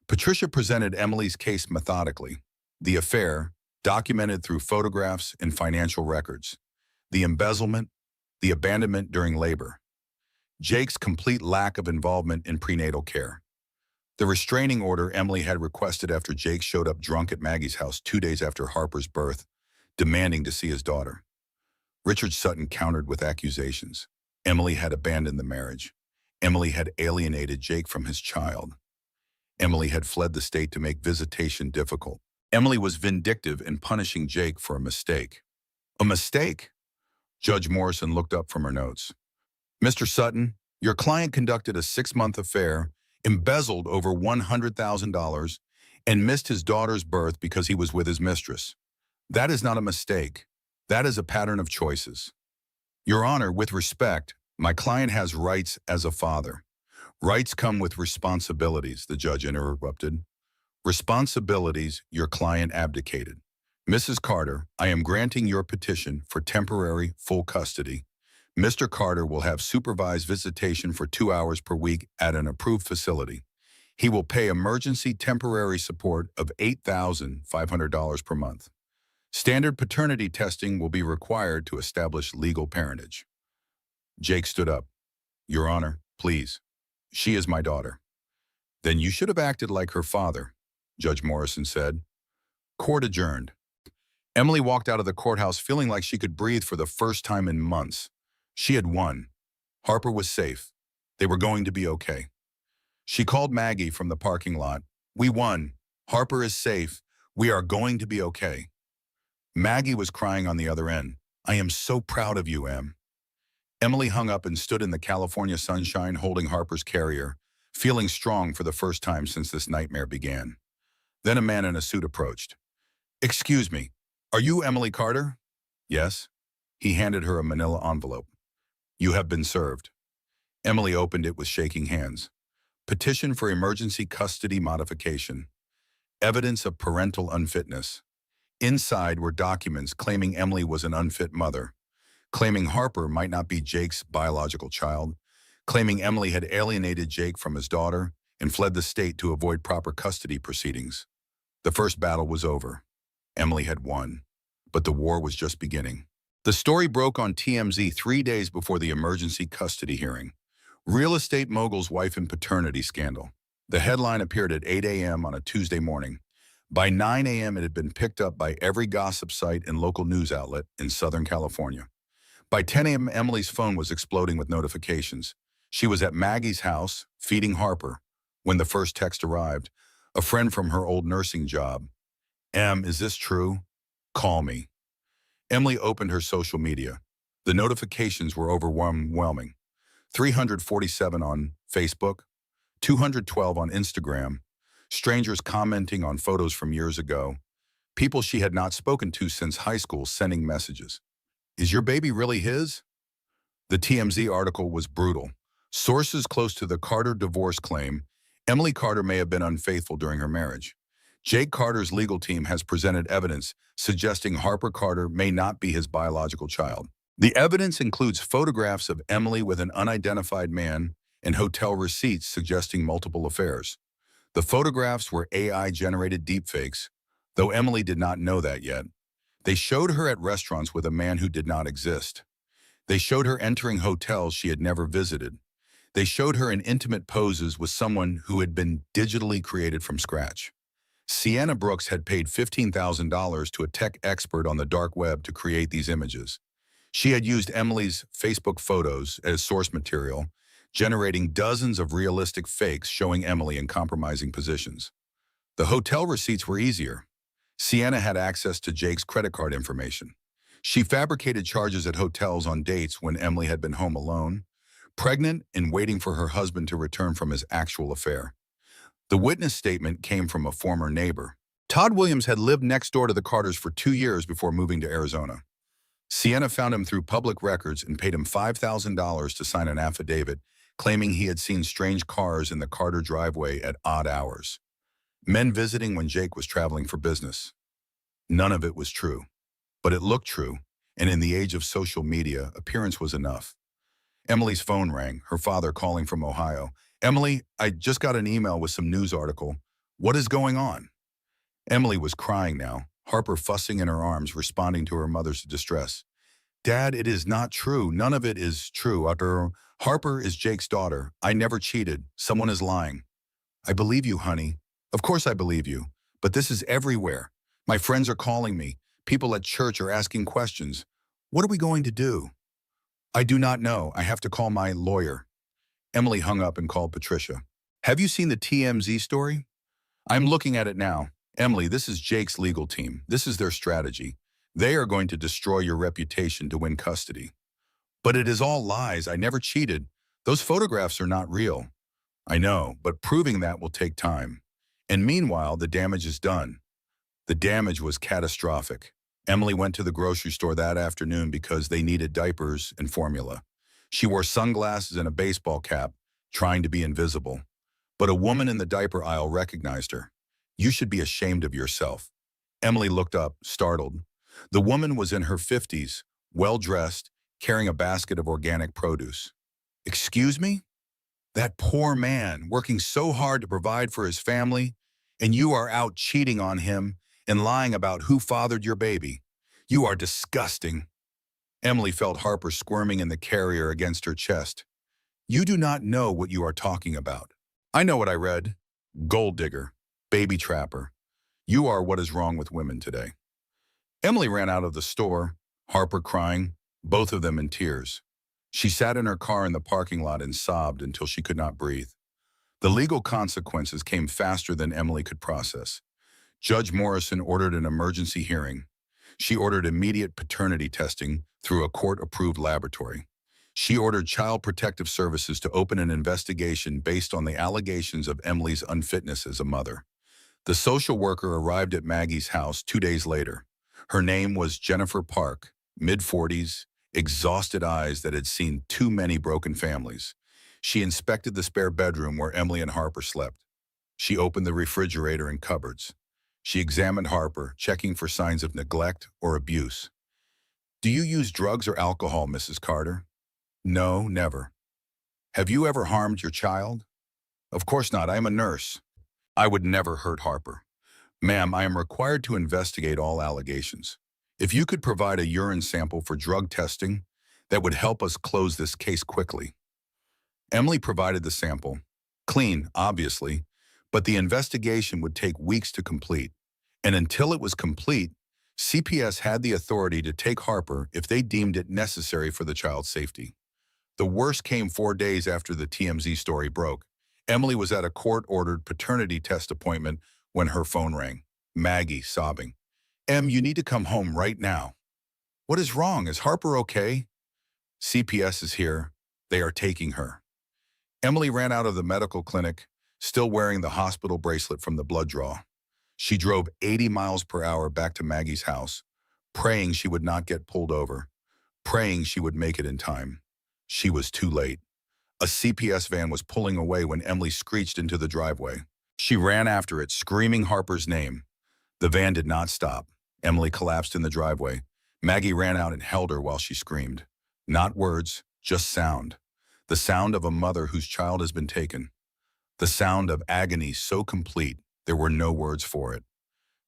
Speaker 1: Patricia presented Emily's case methodically. The affair, documented through photographs and financial records. The embezzlement, the abandonment during labor. Jake's complete lack of involvement in prenatal care. The restraining order Emily had requested after Jake showed up drunk at Maggie's house 2 days after Harper's birth, demanding to see his daughter. Richard Sutton countered with accusations. Emily had abandoned the marriage. Emily had alienated Jake from his child. Emily had fled the state to make visitation difficult. Emily was vindictive in punishing Jake for a mistake. A mistake? Judge Morrison looked up from her notes. Mr. Sutton, your client conducted a 6-month affair, embezzled over $100,000, and missed his daughter's birth because he was with his mistress. That is not a mistake. That is a pattern of choices. Your Honor, with respect, my client has rights as a father. Rights come with responsibilities, the judge interrupted. Responsibilities your client abdicated. Mrs. Carter, I am granting your petition for temporary full custody. Mr. Carter will have supervised visitation for 2 hours per week at an approved facility. He will pay emergency temporary support of $8,500 per month. Standard paternity testing will be required to establish legal parentage. Jake stood up. Your Honor, please. She is my daughter. Then you should have acted like her father, Judge Morrison said. Court adjourned. Emily walked out of the courthouse feeling like she could breathe for the first time in months. She had won. Harper was safe. They were going to be okay. She called Maggie from the parking lot. We won. Harper is safe. We are going to be okay. Maggie was crying on the other end. I am so proud of you, Em. Emily hung up and stood in the California sunshine holding Harper's carrier, feeling strong for the first time since this nightmare began. Then a man in a suit approached. Excuse me, are you Emily Carter? Yes. He handed her a manila envelope. You have been served. Emily opened it with shaking hands. Petition for emergency custody modification. Evidence of parental unfitness. Inside were documents claiming Emily was an unfit mother, claiming Harper might not be Jake's biological child, claiming Emily had alienated Jake from his daughter and fled the state to avoid proper custody proceedings. The first battle was over. Emily had won, but the war was just beginning. The story broke on TMZ 3 days before the emergency custody hearing. Real estate mogul's wife in paternity scandal. The headline appeared at 8 a.m. on a Tuesday morning. By 9 a.m. it had been picked up by every gossip site and local news outlet in Southern California. By 10 a.m. Emily's phone was exploding with notifications. She was at Maggie's house, feeding Harper, when the first text arrived, a friend from her old nursing job. Em, is this true? Call me. Emily opened her social media. The notifications were overwhelming. 347 on Facebook, 212 on Instagram, strangers commenting on photos from years ago, people she had not spoken to since high school sending messages. Is your baby really his? The TMZ article was brutal. Sources close to the Carter divorce claim Emily Carter may have been unfaithful during her marriage. Jake Carter's legal team has presented evidence suggesting Harper Carter may not be his biological child. The evidence includes photographs of Emily with an unidentified man and hotel receipts suggesting multiple affairs. The photographs were AI-generated deepfakes, though Emily did not know that yet. They showed her at restaurants with a man who did not exist. They showed her entering hotels she had never visited. They showed her in intimate poses with someone who had been digitally created from scratch. Sienna Brooks had paid $15,000 to a tech expert on the dark web to create these images. She had used Emily's Facebook photos as source material, generating dozens of realistic fakes showing Emily in compromising positions. The hotel receipts were easier. Sienna had access to Jake's credit card information. She fabricated charges at hotels on dates when Emily had been home alone, pregnant and waiting for her husband to return from his actual affair. The witness statement came from a former neighbor. Todd Williams had lived next door to the Carters for 2 years before moving to Arizona. Sienna found him through public records and paid him $5,000 to sign an affidavit, claiming he had seen strange cars in the Carter driveway at odd hours. Men visiting when Jake was traveling for business. None of it was true, but it looked true, and in the age of social media, appearance was enough. Emily's phone rang, her father calling from Ohio. "Emily, I just got an email with some news article. What is going on?" Emily was crying now, Harper fussing in her arms, responding to her mother's distress. "Dad, it is not true. None of it is true. Harper is Jake's daughter. I never cheated. Someone is lying." "I believe you, honey. Of course I believe you. But this is everywhere. My friends are calling me. People at church are asking questions. What are we going to do?" "I do not know. I have to call my lawyer." Emily hung up and called Patricia. "Have you seen the TMZ story?" "I'm looking at it now. Emily, this is Jake's legal team. This is their strategy. They are going to destroy your reputation to win custody." "But it is all lies. I never cheated. Those photographs are not real." "I know, but proving that will take time. And meanwhile, the damage is done." The damage was catastrophic. Emily went to the grocery store that afternoon because they needed diapers and formula. She wore sunglasses and a baseball cap, trying to be invisible. But a woman in the diaper aisle recognized her. "You should be ashamed of yourself." Emily looked up, startled. The woman was in her 50s, well-dressed, carrying a basket of organic produce. "Excuse me? That poor man, working so hard to provide for his family, and you are out cheating on him and lying about who fathered your baby. You are disgusting." Emily felt Harper squirming in the carrier against her chest. "You do not know what you are talking about." "I know what I read. Gold digger, baby trapper. You are what is wrong with women today." Emily ran out of the store, Harper crying, both of them in tears. She sat in her car in the parking lot and sobbed until she could not breathe. The legal consequences came faster than Emily could process. Judge Morrison ordered an emergency hearing. She ordered immediate paternity testing through a court-approved laboratory. She ordered Child Protective Services to open an investigation based on the allegations of Emily's unfitness as a mother. The social worker arrived at Maggie's house 2 days later. Her name was Jennifer Park, mid-40s, exhausted eyes that had seen too many broken families. She inspected the spare bedroom where Emily and Harper slept. She opened the refrigerator and cupboards. She examined Harper, checking for signs of neglect or abuse. "Do you use drugs or alcohol, Mrs. Carter?" "No, never." "Have you ever harmed your child?" "Of course not. I am a nurse." "I would never hurt Harper." "Ma'am, I am required to investigate all allegations. If you could provide a urine sample for drug testing, that would help us close this case quickly." Emily provided the sample. Clean, obviously, but the investigation would take weeks to complete. And until it was complete, CPS had the authority to take Harper if they deemed it necessary for the child's safety. The worst came 4 days after the TMZ story broke. Emily was at a court-ordered paternity test appointment when her phone rang. Maggie, sobbing. "Em, you need to come home right now." "What is wrong? Is Harper okay?" "CPS is here. They are taking her." Emily ran out of the medical clinic, still wearing the hospital bracelet from the blood draw. She drove 80 miles per hour back to Maggie's house, praying she would not get pulled over, praying she would make it in time. She was too late. A CPS van was pulling away when Emily screeched into the driveway. She ran after it, screaming Harper's name. The van did not stop. Emily collapsed in the driveway. Maggie ran out and held her while she screamed. Not words, just sound. The sound of a mother whose child has been taken. The sound of agony so complete, there were no words for it.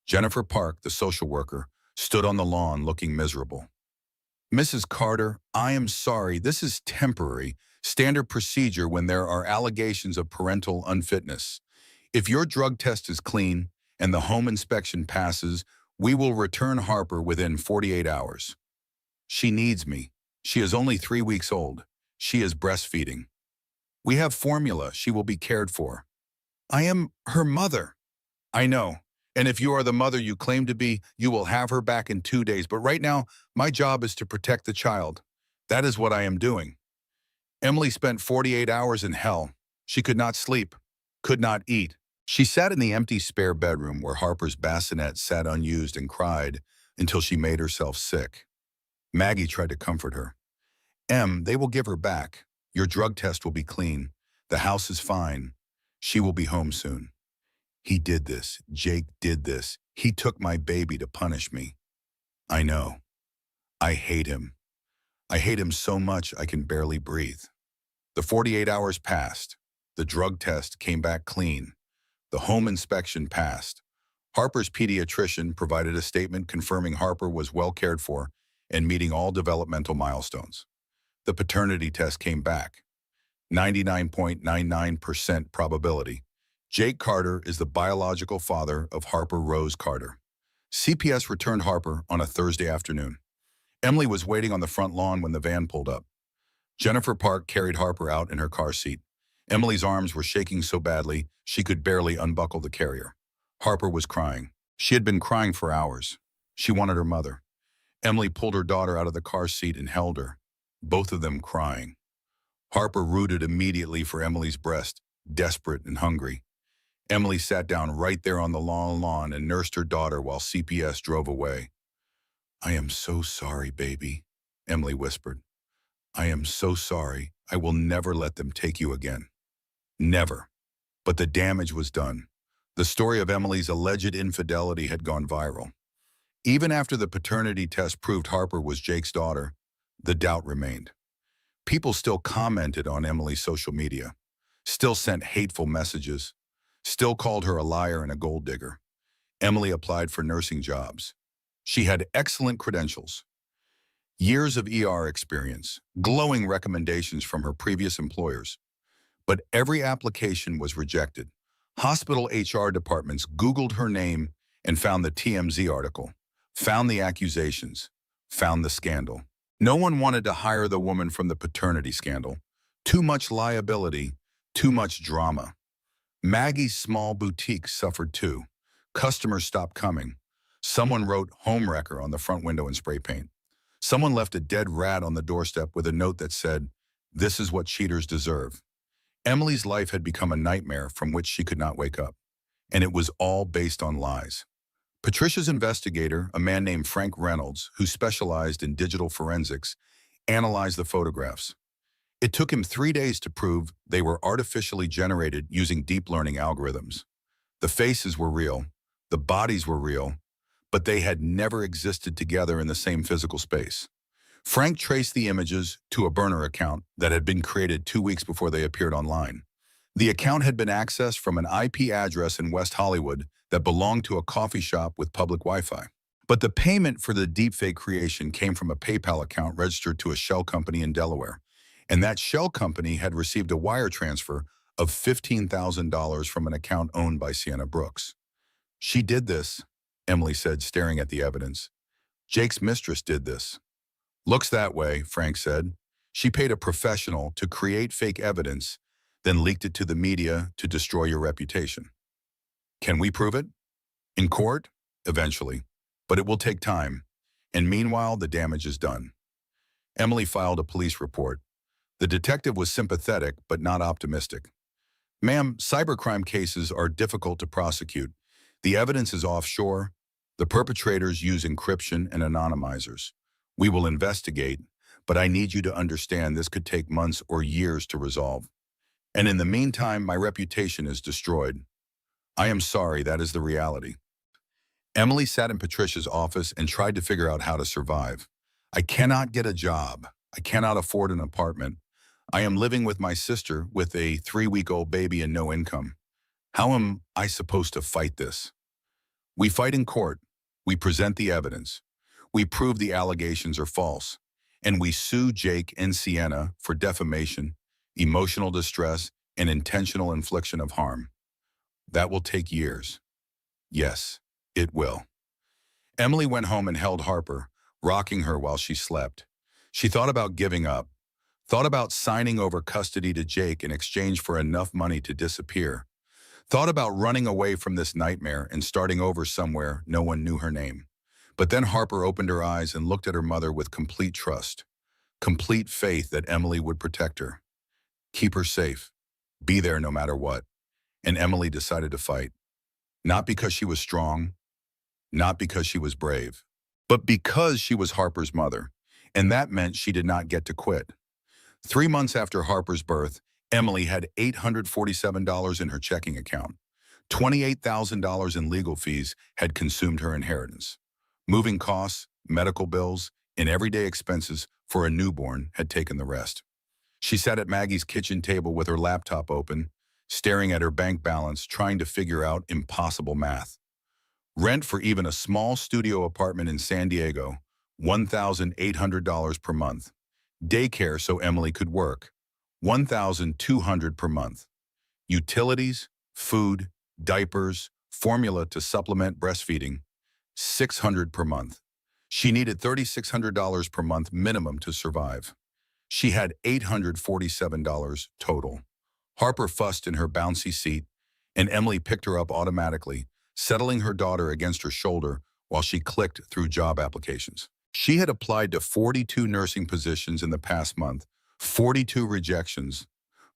Speaker 1: Jennifer Park, the social worker, stood on the lawn looking miserable. "Mrs. Carter, I am sorry. This is temporary, standard procedure when there are allegations of parental unfitness. If your drug test is clean and the home inspection passes, we will return Harper within 48 hours. She needs me. She is only 3 weeks old. She is breastfeeding. We have formula. She will be cared for." "I am her mother." "I know. And if you are the mother you claim to be, you will have her back in 2 days. But right now, my job is to protect the child. That is what I am doing." Emily spent 48 hours in hell. She could not sleep, could not eat. She sat in the empty spare bedroom where Harper's bassinet sat unused and cried until she made herself sick. Maggie tried to comfort her. They will give her back. Your drug test will be clean. The house is fine. She will be home soon. He did this. Jake did this. He took my baby to punish me. I know. I hate him. I hate him so much I can barely breathe. The 48 hours passed. The drug test came back clean. The home inspection passed. Harper's pediatrician provided a statement confirming Harper was well cared for and meeting all developmental milestones. The paternity test came back. 99.99% probability. Jake Carter is the biological father of Harper Rose Carter. CPS returned Harper on a Thursday afternoon. Emily was waiting on the front lawn when the van pulled up. Jennifer Park carried Harper out in her car seat. Emily's arms were shaking so badly she could barely unbuckle the carrier. Harper was crying. She had been crying for hours. She wanted her mother. Emily pulled her daughter out of the car seat and held her, both of them crying. Harper rooted immediately for Emily's breast, desperate and hungry. Emily sat down right there on the long lawn and nursed her daughter while CPS drove away. I am so sorry, baby, Emily whispered. I am so sorry. I will never let them take you again. Never. But the damage was done. The story of Emily's alleged infidelity had gone viral. Even after the paternity test proved Harper was Jake's daughter, the doubt remained. People still commented on Emily's social media, still sent hateful messages, still called her a liar and a gold digger. Emily applied for nursing jobs. She had excellent credentials, years of ER experience, glowing recommendations from her previous employers. But every application was rejected. Hospital HR departments Googled her name and found the TMZ article, found the accusations, found the scandal. No one wanted to hire the woman from the paternity scandal. Too much liability, too much drama. Maggie's small boutique suffered too. Customers stopped coming. Someone wrote "homewrecker" on the front window in spray paint. Someone left a dead rat on the doorstep with a note that said, "This is what cheaters deserve." Emily's life had become a nightmare from which she could not wake up. And it was all based on lies. Patricia's investigator, a man named Frank Reynolds, who specialized in digital forensics, analyzed the photographs. It took him 3 days to prove they were artificially generated using deep learning algorithms. The faces were real, the bodies were real, but they had never existed together in the same physical space. Frank traced the images to a burner account that had been created 2 weeks before they appeared online. The account had been accessed from an IP address in West Hollywood that belonged to a coffee shop with public Wi-Fi. But the payment for the deepfake creation came from a PayPal account registered to a shell company in Delaware. And that shell company had received a wire transfer of $15,000 from an account owned by Sienna Brooks. She did this, Emily said, staring at the evidence. Jake's mistress did this. Looks that way, Frank said. She paid a professional to create fake evidence, then leaked it to the media to destroy your reputation. Can we prove it? In court? Eventually. But it will take time. And meanwhile, the damage is done. Emily filed a police report. The detective was sympathetic, but not optimistic. Ma'am, cybercrime cases are difficult to prosecute. The evidence is offshore. The perpetrators use encryption and anonymizers. We will investigate, but I need you to understand this could take months or years to resolve. And in the meantime, my reputation is destroyed. I am sorry, that is the reality. Emily sat in Patricia's office and tried to figure out how to survive. I cannot get a job. I cannot afford an apartment. I am living with my sister with a 3-week-old baby and no income. How am I supposed to fight this? We fight in court. We present the evidence. We prove the allegations are false. And we sue Jake and Sienna for defamation, emotional distress, and intentional infliction of harm. That will take years. Yes, it will. Emily went home and held Harper, rocking her while she slept. She thought about giving up, thought about signing over custody to Jake in exchange for enough money to disappear, thought about running away from this nightmare and starting over somewhere no one knew her name. But then Harper opened her eyes and looked at her mother with complete trust, complete faith that Emily would protect her, keep her safe, be there no matter what. And Emily decided to fight. Not because she was strong, not because she was brave, but because she was Harper's mother. and that meant she did not get to quit. 3 months after Harper's birth, Emily had $847 in her checking account. $28,000 in legal fees had consumed her inheritance. Moving costs, medical bills, and everyday expenses for a newborn had taken the rest. She sat at Maggie's kitchen table with her laptop open, staring at her bank balance, trying to figure out impossible math. Rent for even a small studio apartment in San Diego, $1,800 per month. Daycare so Emily could work, $1,200 per month. Utilities, food, diapers, formula to supplement breastfeeding, $600 per month. She needed $3,600 per month minimum to survive. She had $847 total. Harper fussed in her bouncy seat, and Emily picked her up automatically, settling her daughter against her shoulder while she clicked through job applications. She had applied to 42 nursing positions in the past month, 42 rejections.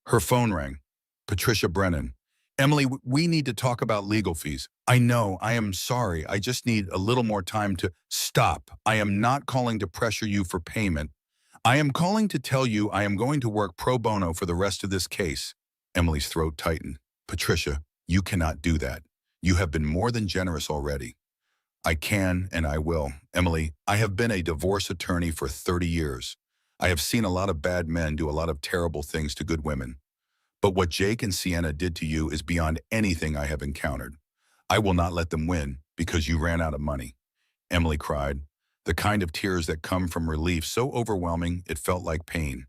Speaker 1: Her phone rang. Patricia Brennan. Emily, we need to talk about legal fees. I know, I am sorry. I just need a little more time to stop. I am not calling to pressure you for payment. I am calling to tell you I am going to work pro bono for the rest of this case. Emily's throat tightened. Patricia, you cannot do that. You have been more than generous already. I can and I will. Emily, I have been a divorce attorney for 30 years. I have seen a lot of bad men do a lot of terrible things to good women. But what Jake and Sienna did to you is beyond anything I have encountered. I will not let them win because you ran out of money. Emily cried, the kind of tears that come from relief so overwhelming it felt like pain.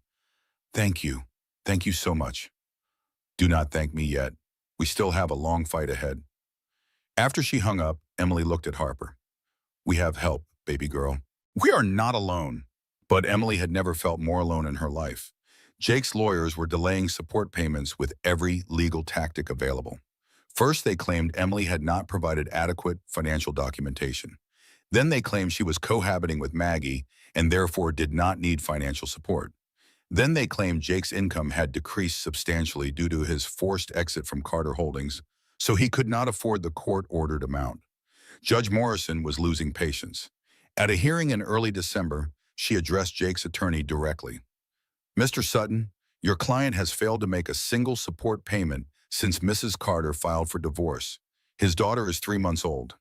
Speaker 1: Thank you. Thank you so much. Do not thank me yet. We still have a long fight ahead. After she hung up, Emily looked at Harper. We have help, baby girl. We are not alone. But Emily had never felt more alone in her life. Jake's lawyers were delaying support payments with every legal tactic available. First, they claimed Emily had not provided adequate financial documentation. Then they claimed she was cohabiting with Maggie and therefore did not need financial support. Then they claimed Jake's income had decreased substantially due to his forced exit from Carter Holdings, so he could not afford the court-ordered amount. Judge Morrison was losing patience. At a hearing in early December, she addressed Jake's attorney directly. Mr. Sutton, your client has failed to make a single support payment since Mrs. Carter filed for divorce. His daughter is 3 months old.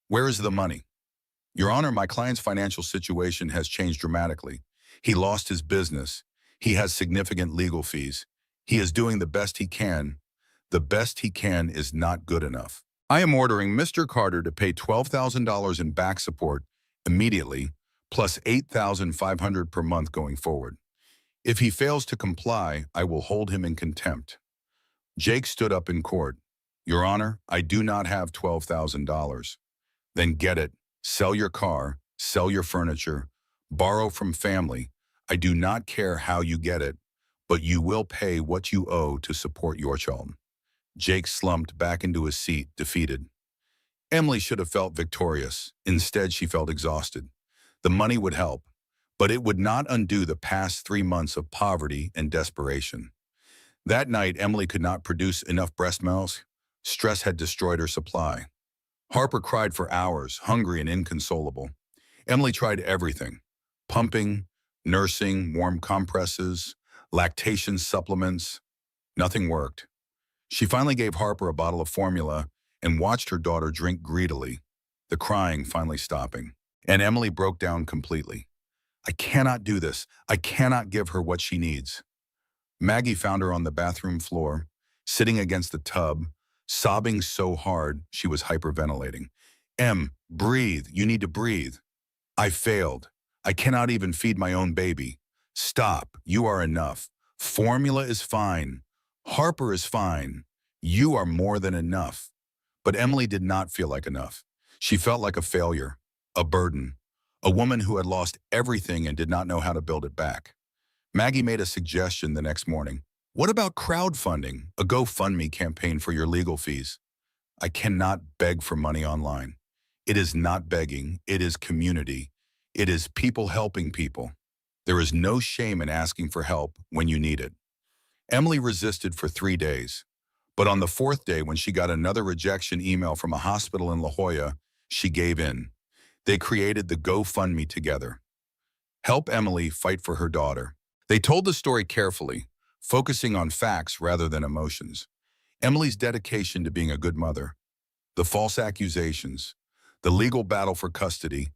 Speaker 1: Where is the money? Your Honor, my client's financial situation has changed dramatically. He lost his business. He has significant legal fees. He is doing the best he can. The best he can is not good enough. I am ordering Mr. Carter to pay $12,000 in back support immediately, plus $8,500 per month going forward. If he fails to comply, I will hold him in contempt. Jake stood up in court. Your Honor, I do not have $12,000. Then get it. Sell your car, sell your furniture, borrow from family. I do not care how you get it, but you will pay what you owe to support your child. Jake slumped back into his seat, defeated. Emily should have felt victorious. Instead, she felt exhausted. The money would help, but it would not undo the past 3 months of poverty and desperation. That night, Emily could not produce enough breast milk. Stress had destroyed her supply. Harper cried for hours, hungry and inconsolable. Emily tried everything: pumping, nursing, warm compresses, lactation supplements. Nothing worked. She finally gave Harper a bottle of formula and watched her daughter drink greedily, the crying finally stopping. And Emily broke down completely. I cannot do this. I cannot give her what she needs. Maggie found her on the bathroom floor, sitting against the tub, sobbing so hard she was hyperventilating. Em, breathe. You need to breathe. I failed. I cannot even feed my own baby. Stop. You are enough. Formula is fine. Harper is fine. You are more than enough. But Emily did not feel like enough. She felt like a failure, a burden, a woman who had lost everything and did not know how to build it back. Maggie made a suggestion the next morning. What about crowdfunding, a GoFundMe campaign for your legal fees? I cannot beg for money online. It is not begging. It is community. It is people helping people. There is no shame in asking for help when you need it. Emily resisted for 3 days, but on the 4th day, when she got another rejection email from a hospital in La Jolla, she gave in. They created the GoFundMe together. Help Emily fight for her daughter. They told the story carefully, focusing on facts rather than emotions. Emily's dedication to being a good mother, the false accusations, the legal battle for custody,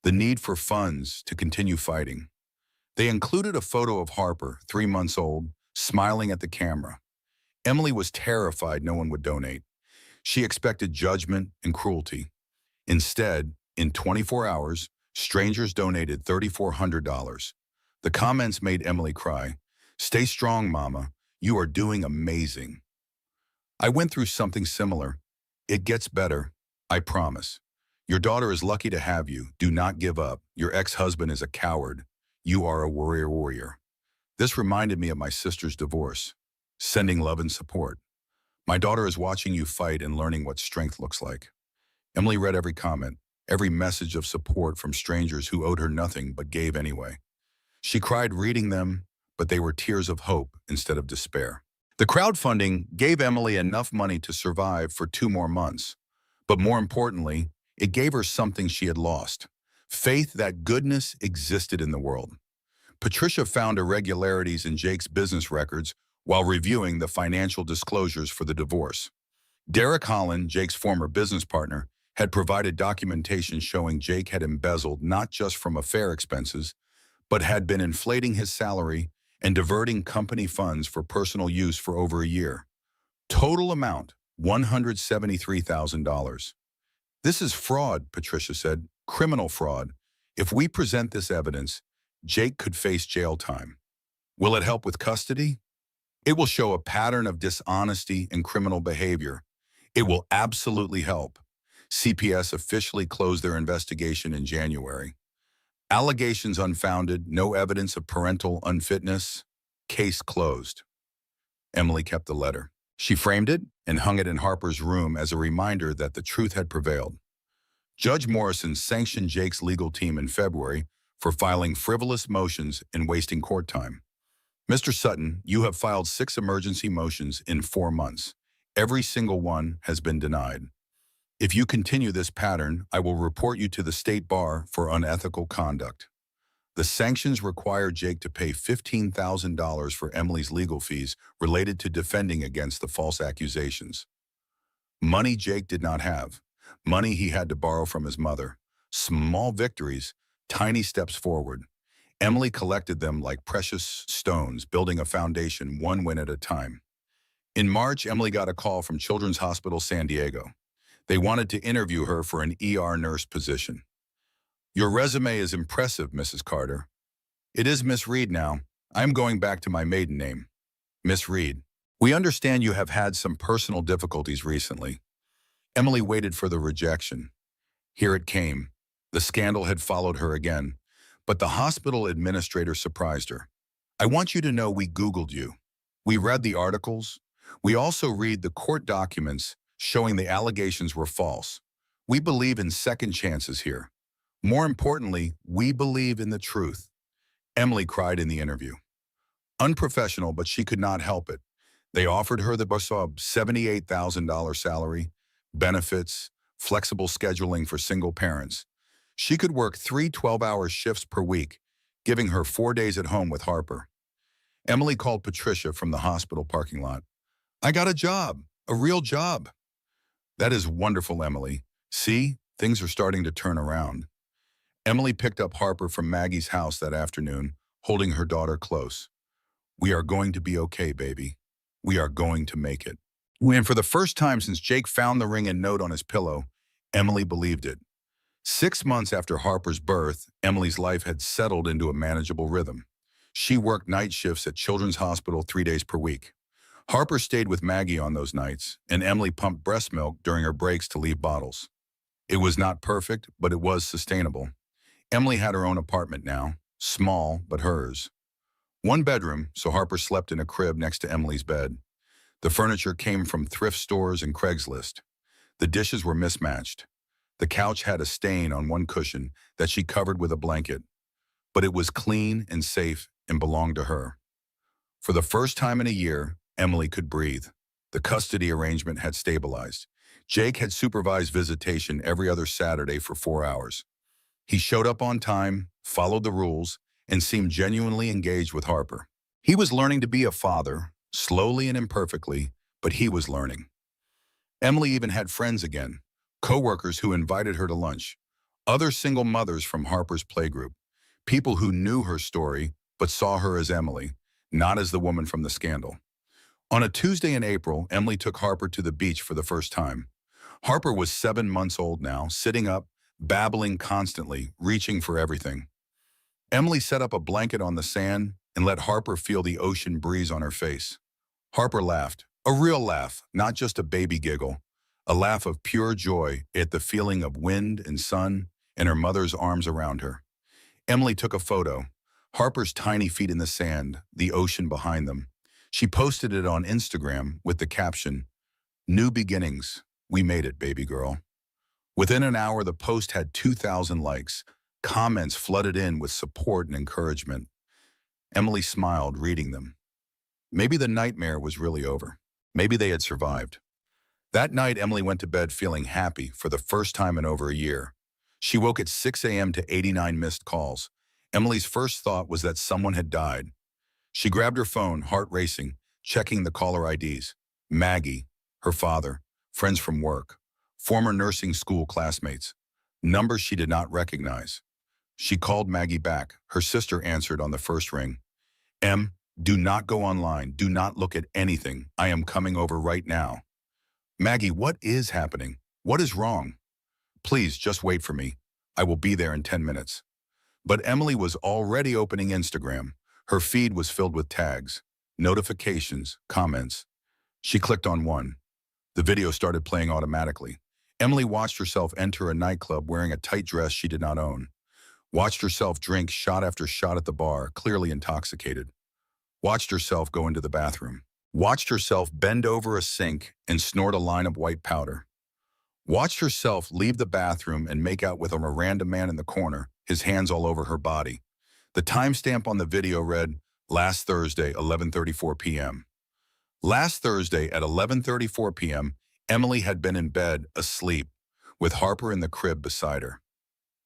Speaker 1: the need for funds to continue fighting. They included a photo of Harper, 3 months old, smiling at the camera. Emily was terrified no one would donate. She expected judgment and cruelty. Instead, in 24 hours, strangers donated $3,400. The comments made Emily cry. "Stay strong, Mama. You are doing amazing." "I went through something similar. It gets better. I promise. Your daughter is lucky to have you. Do not give up. Your ex-husband is a coward. You are a warrior. This reminded me of my sister's divorce. Sending love and support. My daughter is watching you fight and learning what strength looks like." Emily read every comment, every message of support from strangers who owed her nothing but gave anyway. She cried reading them, but they were tears of hope instead of despair. The crowdfunding gave Emily enough money to survive for 2 more months. But more importantly, it gave her something she had lost: faith that goodness existed in the world. Patricia found irregularities in Jake's business records while reviewing the financial disclosures for the divorce. Derek Holland, Jake's former business partner, had provided documentation showing Jake had embezzled not just from affair expenses, but had been inflating his salary and diverting company funds for personal use for over a year. Total amount, $173,000. "This is fraud," Patricia said, "criminal fraud. If we present this evidence, Jake could face jail time. Will it help with custody? It will show a pattern of dishonesty and criminal behavior. It will absolutely help." CPS officially closed their investigation in January. Allegations unfounded, no evidence of parental unfitness. Case closed. Emily kept the letter. She framed it and hung it in Harper's room as a reminder that the truth had prevailed. Judge Morrison sanctioned Jake's legal team in February for filing frivolous motions and wasting court time. "Mr. Sutton, you have filed 6 emergency motions in 4 months. Every single one has been denied. If you continue this pattern, I will report you to the state bar for unethical conduct." The sanctions required Jake to pay $15,000 for Emily's legal fees related to defending against the false accusations. Money Jake did not have. Money he had to borrow from his mother. Small victories, tiny steps forward. Emily collected them like precious stones, building a foundation one win at a time. In March, Emily got a call from Children's Hospital San Diego. They wanted to interview her for an ER nurse position. "Your resume is impressive, Mrs. Carter." "It is Miss Reed now. I'm going back to my maiden name." "Miss Reed, we understand you have had some personal difficulties recently." Emily waited for the rejection. Here it came. The scandal had followed her again, but the hospital administrator surprised her. "I want you to know we Googled you. We read the articles. We also read the court documents showing the allegations were false. We believe in second chances here. More importantly, we believe in the truth." Emily cried in the interview. Unprofessional, but she could not help it. They offered her the $78,000 salary, benefits, flexible scheduling for single parents. She could work 3 12-hour shifts per week, giving her 4 days at home with Harper. Emily called Patricia from the hospital parking lot. "I got a job, a real job." "That is wonderful, Emily. See, things are starting to turn around." Emily picked up Harper from Maggie's house that afternoon, holding her daughter close. "We are going to be okay, baby. We are going to make it." And for the first time since Jake found the ring and note on his pillow, Emily believed it. 6 months after Harper's birth, Emily's life had settled into a manageable rhythm. She worked night shifts at Children's Hospital 3 days per week. Harper stayed with Maggie on those nights, and Emily pumped breast milk during her breaks to leave bottles. It was not perfect, but it was sustainable. Emily had her own apartment now, small but hers. 1 bedroom, so Harper slept in a crib next to Emily's bed. The furniture came from thrift stores and Craigslist. The dishes were mismatched. The couch had a stain on one cushion that she covered with a blanket, but it was clean and safe and belonged to her. For the first time in a year, Emily could breathe. The custody arrangement had stabilized. Jake had supervised visitation every other Saturday for 4 hours. He showed up on time, followed the rules, and seemed genuinely engaged with Harper. He was learning to be a father, slowly and imperfectly, but he was learning. Emily even had friends again, co-workers who invited her to lunch, other single mothers from Harper's playgroup, people who knew her story but saw her as Emily, not as the woman from the scandal. On a Tuesday in April, Emily took Harper to the beach for the first time. Harper was 7 months old now, sitting up, babbling constantly, reaching for everything. Emily set up a blanket on the sand and let Harper feel the ocean breeze on her face. Harper laughed, a real laugh, not just a baby giggle, a laugh of pure joy at the feeling of wind and sun and her mother's arms around her. Emily took a photo, Harper's tiny feet in the sand, the ocean behind them. She posted it on Instagram with the caption, "New beginnings. We made it, baby girl." Within an hour, the post had 2,000 likes. Comments flooded in with support and encouragement. Emily smiled, reading them. Maybe the nightmare was really over. Maybe they had survived. That night, Emily went to bed feeling happy for the first time in over a year. She woke at 6 a.m. to 89 missed calls. Emily's first thought was that someone had died. She grabbed her phone, heart racing, checking the caller IDs. Maggie, her father, friends from work, former nursing school classmates, numbers she did not recognize. She called Maggie back. Her sister answered on the first ring. "Em, do not go online. Do not look at anything. I am coming over right now." "Maggie, what is happening? What is wrong?" "Please, just wait for me. I will be there in 10 minutes. But Emily was already opening Instagram. Her feed was filled with tags, notifications, comments. She clicked on one. The video started playing automatically. Emily watched herself enter a nightclub wearing a tight dress she did not own. Watched herself drink shot after shot at the bar, clearly intoxicated. Watched herself go into the bathroom. Watched herself bend over a sink and snort a line of white powder. Watched herself leave the bathroom and make out with a Miranda man in the corner, his hands all over her body. The timestamp on the video read, last Thursday, 11:34 p.m. Last Thursday at 11:34 p.m., Emily had been in bed, asleep, with Harper in the crib beside her.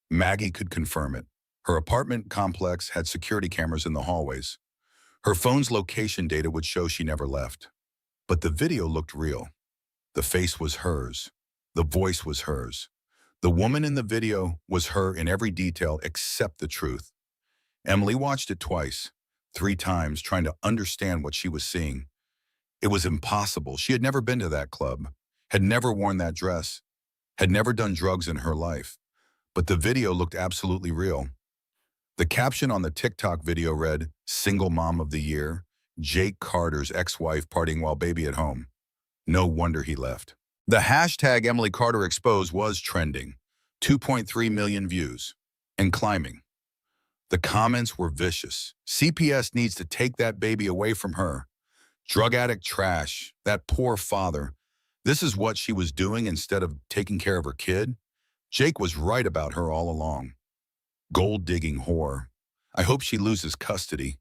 Speaker 1: Maggie could confirm it. Her apartment complex had security cameras in the hallways. Her phone's location data would show she never left. But the video looked real. The face was hers. The voice was hers. The woman in the video was her in every detail except the truth. Emily watched it twice, 3 times, trying to understand what she was seeing. It was impossible. She had never been to that club, had never worn that dress, had never done drugs in her life. But the video looked absolutely real. The caption on the TikTok video read, "Single Mom of the Year, Jake Carter's ex-wife partying while baby at home. No wonder he left." The hashtag Emily Carter Exposed was trending, 2.3 million views, and climbing. The comments were vicious. CPS needs to take that baby away from her. Drug addict trash, that poor father. This is what she was doing instead of taking care of her kid? Jake was right about her all along. Gold-digging whore. I hope she loses custody.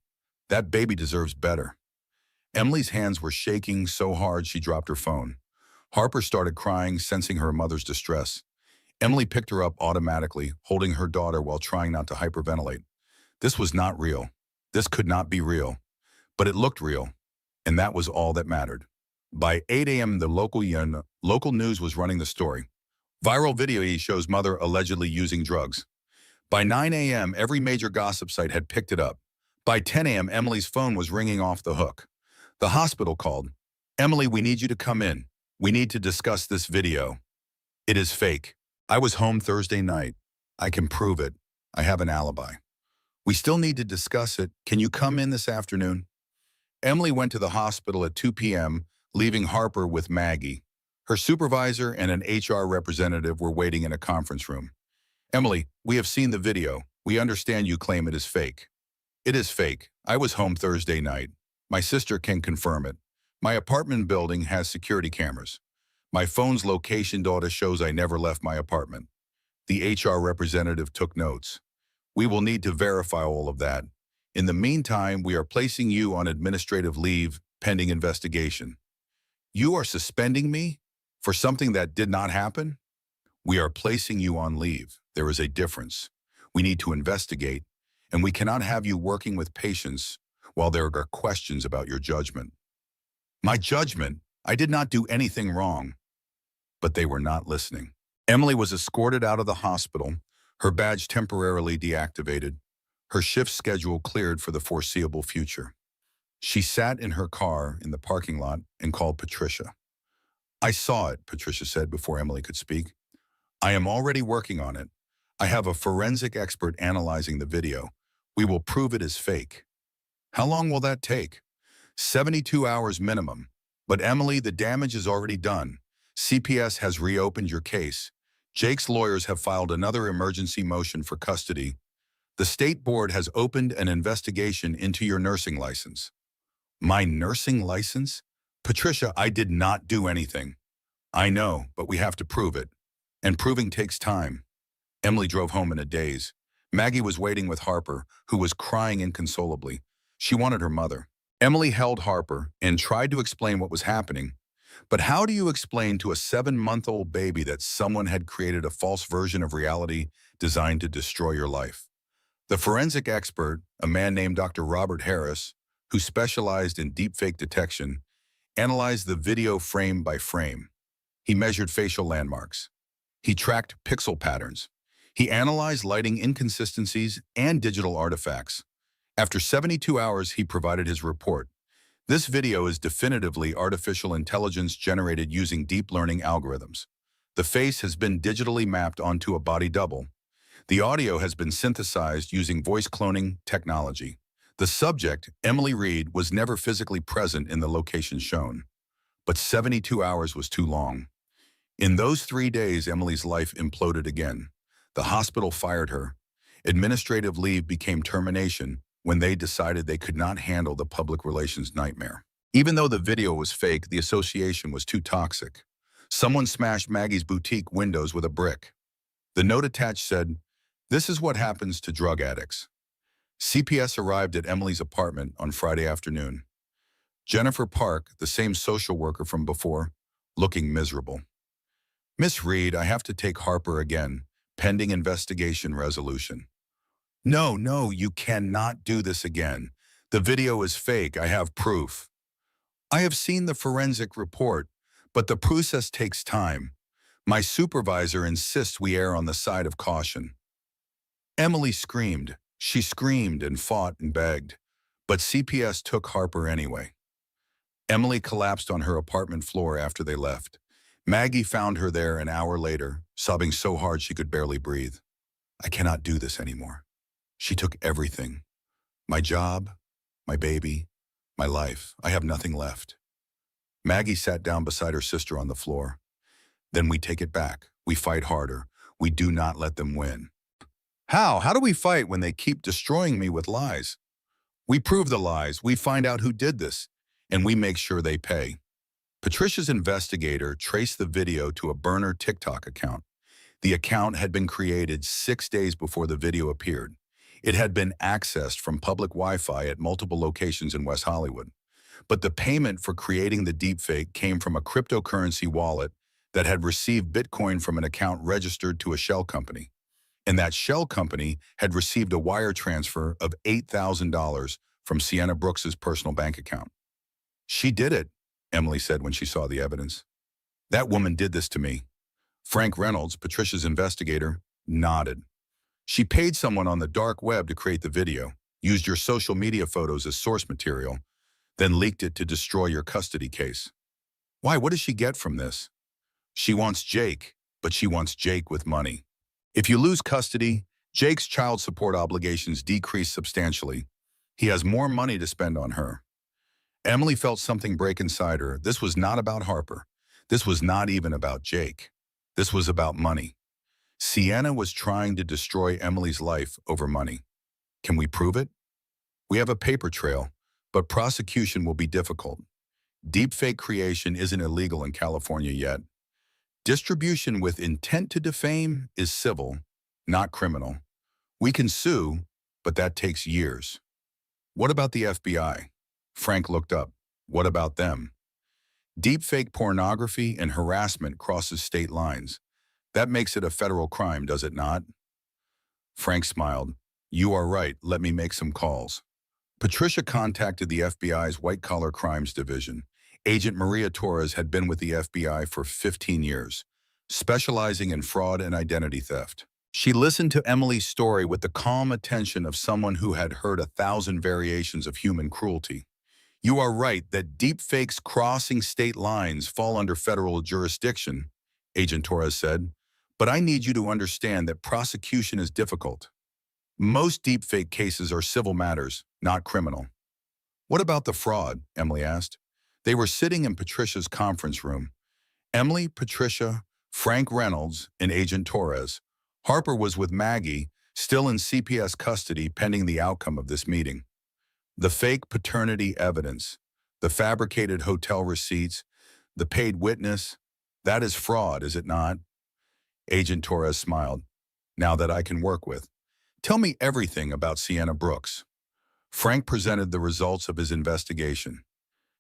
Speaker 1: That baby deserves better. Emily's hands were shaking so hard she dropped her phone. Harper started crying, sensing her mother's distress. Emily picked her up automatically, holding her daughter while trying not to hyperventilate. This was not real. This could not be real. But it looked real, and that was all that mattered. By 8 a.m., the local news was running the story. Viral video shows mother allegedly using drugs. By 9 a.m., every major gossip site had picked it up. By 10 a.m., Emily's phone was ringing off the hook. The hospital called. "Emily, we need you to come in. We need to discuss this video. It is fake. I was home Thursday night. I can prove it. I have an alibi. We still need to discuss it. Can you come in this afternoon?" Emily went to the hospital at 2 p.m., leaving Harper with Maggie. Her supervisor and an HR representative were waiting in a conference room. "Emily, we have seen the video. We understand you claim it is fake." "It is fake. I was home Thursday night. My sister can confirm it. My apartment building has security cameras. My phone's location data shows I never left my apartment." The HR representative took notes. "We will need to verify all of that. In the meantime, we are placing you on administrative leave pending investigation." "You are suspending me for something that did not happen?" "We are placing you on leave. There is a difference. We need to investigate, and we cannot have you working with patients while there are questions about your judgment. My judgment? I did not do anything wrong. But they were not listening. Emily was escorted out of the hospital, her badge temporarily deactivated, her shift schedule cleared for the foreseeable future. She sat in her car in the parking lot and called Patricia. I saw it, Patricia said before Emily could speak. I am already working on it. I have a forensic expert analyzing the video. We will prove it is fake. How long will that take? 72 hours minimum. But Emily, the damage is already done. CPS has reopened your case. Jake's lawyers have filed another emergency motion for custody. The state board has opened an investigation into your nursing license. My nursing license? Patricia, I did not do anything. I know, but we have to prove it. And proving takes time. Emily drove home in a daze. Maggie was waiting with Harper, who was crying inconsolably. She wanted her mother. Emily held Harper and tried to explain what was happening. But how do you explain to a 7-month-old baby that someone had created a false version of reality designed to destroy your life? The forensic expert, a man named Dr. Robert Harris, who specialized in deepfake detection, analyzed the video frame by frame. He measured facial landmarks. He tracked pixel patterns. He analyzed lighting inconsistencies and digital artifacts. After 72 hours, he provided his report. This video is definitively artificial intelligence generated using deep learning algorithms. The face has been digitally mapped onto a body double. The audio has been synthesized using voice cloning technology. The subject, Emily Reed, was never physically present in the location shown. But 72 hours was too long. In those 3 days, Emily's life imploded again. The hospital fired her. Administrative leave became termination when they decided they could not handle the public relations nightmare. Even though the video was fake, the association was too toxic. Someone smashed Maggie's boutique windows with a brick. The note attached said, "This is what happens to drug addicts." CPS arrived at Emily's apartment on Friday afternoon. Jennifer Park, the same social worker from before, looking miserable. "Miss Reed, I have to take Harper again, pending investigation resolution." No, you cannot do this again. The video is fake. I have proof." "I have seen the forensic report, but the process takes time. My supervisor insists we err on the side of caution." Emily screamed. She screamed and fought and begged, but CPS took Harper anyway. Emily collapsed on her apartment floor after they left. Maggie found her there an hour later, sobbing so hard she could barely breathe. "I cannot do this anymore. She took everything. My job, my baby, my life. I have nothing left." Maggie sat down beside her sister on the floor. "Then we take it back. We fight harder. We do not let them win." "How? How do we fight when they keep destroying me with lies?" "We prove the lies. We find out who did this, and we make sure they pay." Patricia's investigator traced the video to a burner TikTok account. The account had been created 6 days before the video appeared. It had been accessed from public Wi-Fi at multiple locations in West Hollywood. But the payment for creating the deepfake came from a cryptocurrency wallet that had received Bitcoin from an account registered to a shell company. And that shell company had received a wire transfer of $8,000 from Sienna Brooks's personal bank account. "She did it," Emily said when she saw the evidence. "That woman did this to me." Frank Reynolds, Patricia's investigator, nodded. "She paid someone on the dark web to create the video, used your social media photos as source material, then leaked it to destroy your custody case." "Why? What does she get from this?" "She wants Jake, but she wants Jake with money. If you lose custody, Jake's child support obligations decrease substantially. He has more money to spend on her." Emily felt something break inside her. This was not about Harper. This was not even about Jake. This was about money. Sienna was trying to destroy Emily's life over money. Can we prove it? We have a paper trail, but prosecution will be difficult. Deepfake creation isn't illegal in California yet. Distribution with intent to defame is civil, not criminal. We can sue, but that takes years. What about the FBI? Frank looked up. What about them? Deepfake pornography and harassment crosses state lines. That makes it a federal crime, does it not? Frank smiled. You are right. Let me make some calls. Patricia contacted the FBI's White-Collar Crimes Division. Agent Maria Torres had been with the FBI for 15 years, specializing in fraud and identity theft. She listened to Emily's story with the calm attention of someone who had heard 1,000 variations of human cruelty. You are right that deepfakes crossing state lines fall under federal jurisdiction, Agent Torres said, but I need you to understand that prosecution is difficult. Most deepfake cases are civil matters, not criminal. What about the fraud? Emily asked. They were sitting in Patricia's conference room. Emily, Patricia, Frank Reynolds, and Agent Torres. Harper was with Maggie, still in CPS custody pending the outcome of this meeting. The fake paternity evidence, the fabricated hotel receipts, the paid witness, that is fraud, is it not? Agent Torres smiled. Now that I can work with. Tell me everything about Sienna Brooks. Frank presented the results of his investigation.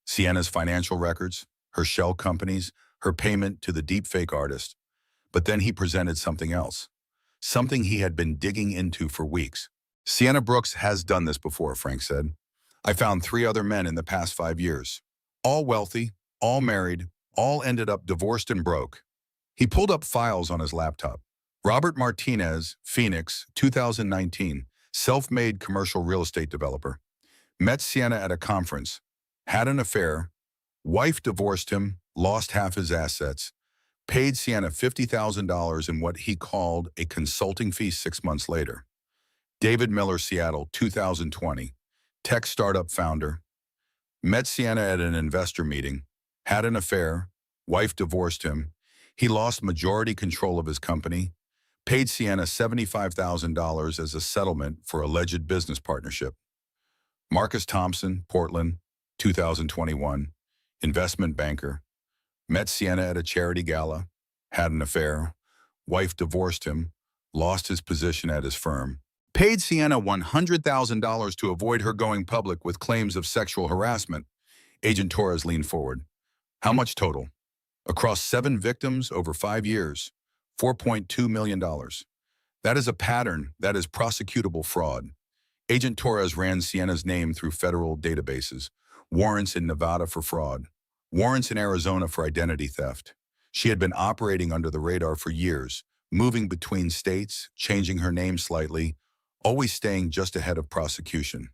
Speaker 1: Sienna's financial records, her shell companies, her payment to the deepfake artist. But then he presented something else. Something he had been digging into for weeks. Sienna Brooks has done this before, Frank said. I found 3 other men in the past 5 years. All wealthy, all married, all ended up divorced and broke. He pulled up files on his laptop. Robert Martinez, Phoenix, 2019, self-made commercial real estate developer. Met Sienna at a conference, had an affair, wife divorced him, lost half his assets, paid Sienna $50,000 in what he called a consulting fee 6 months later. David Miller, Seattle, 2020, tech startup founder. Met Sienna at an investor meeting, had an affair, wife divorced him. He lost majority control of his company, paid Sienna $75,000 as a settlement for alleged business partnership. Marcus Thompson, Portland, 2021, investment banker. Met Sienna at a charity gala, had an affair, wife divorced him, lost his position at his firm, paid Sienna $100,000 to avoid her going public with claims of sexual harassment. Agent Torres leaned forward. How much total? Across 7 victims over 5 years, $4.2 million. That is a pattern that is prosecutable fraud. Agent Torres ran Sienna's name through federal databases, warrants in Nevada for fraud, warrants in Arizona for identity theft. She had been operating under the radar for years, moving between states, changing her name slightly, always staying just ahead of prosecution.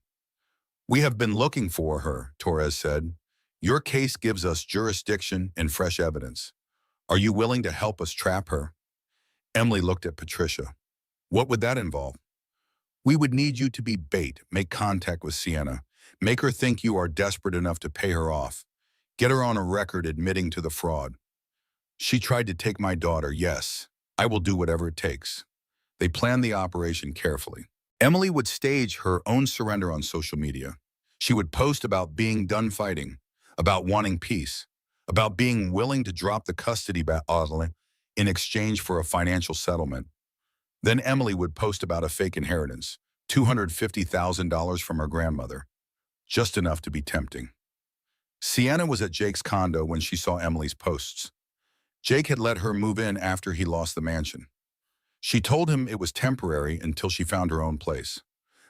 Speaker 1: We have been looking for her, Torres said. Your case gives us jurisdiction and fresh evidence. Are you willing to help us trap her? Emily looked at Patricia. What would that involve? We would need you to be bait, make contact with Sienna, make her think you are desperate enough to pay her off, get her on a record admitting to the fraud. She tried to take my daughter, yes. I will do whatever it takes. They planned the operation carefully. Emily would stage her own surrender on social media. She would post about being done fighting, about wanting peace, about being willing to drop the custody battle in exchange for a financial settlement. Then Emily would post about a fake inheritance, $250,000 from her grandmother, just enough to be tempting. Sienna was at Jake's condo when she saw Emily's posts. Jake had let her move in after he lost the mansion. She told him it was temporary until she found her own place.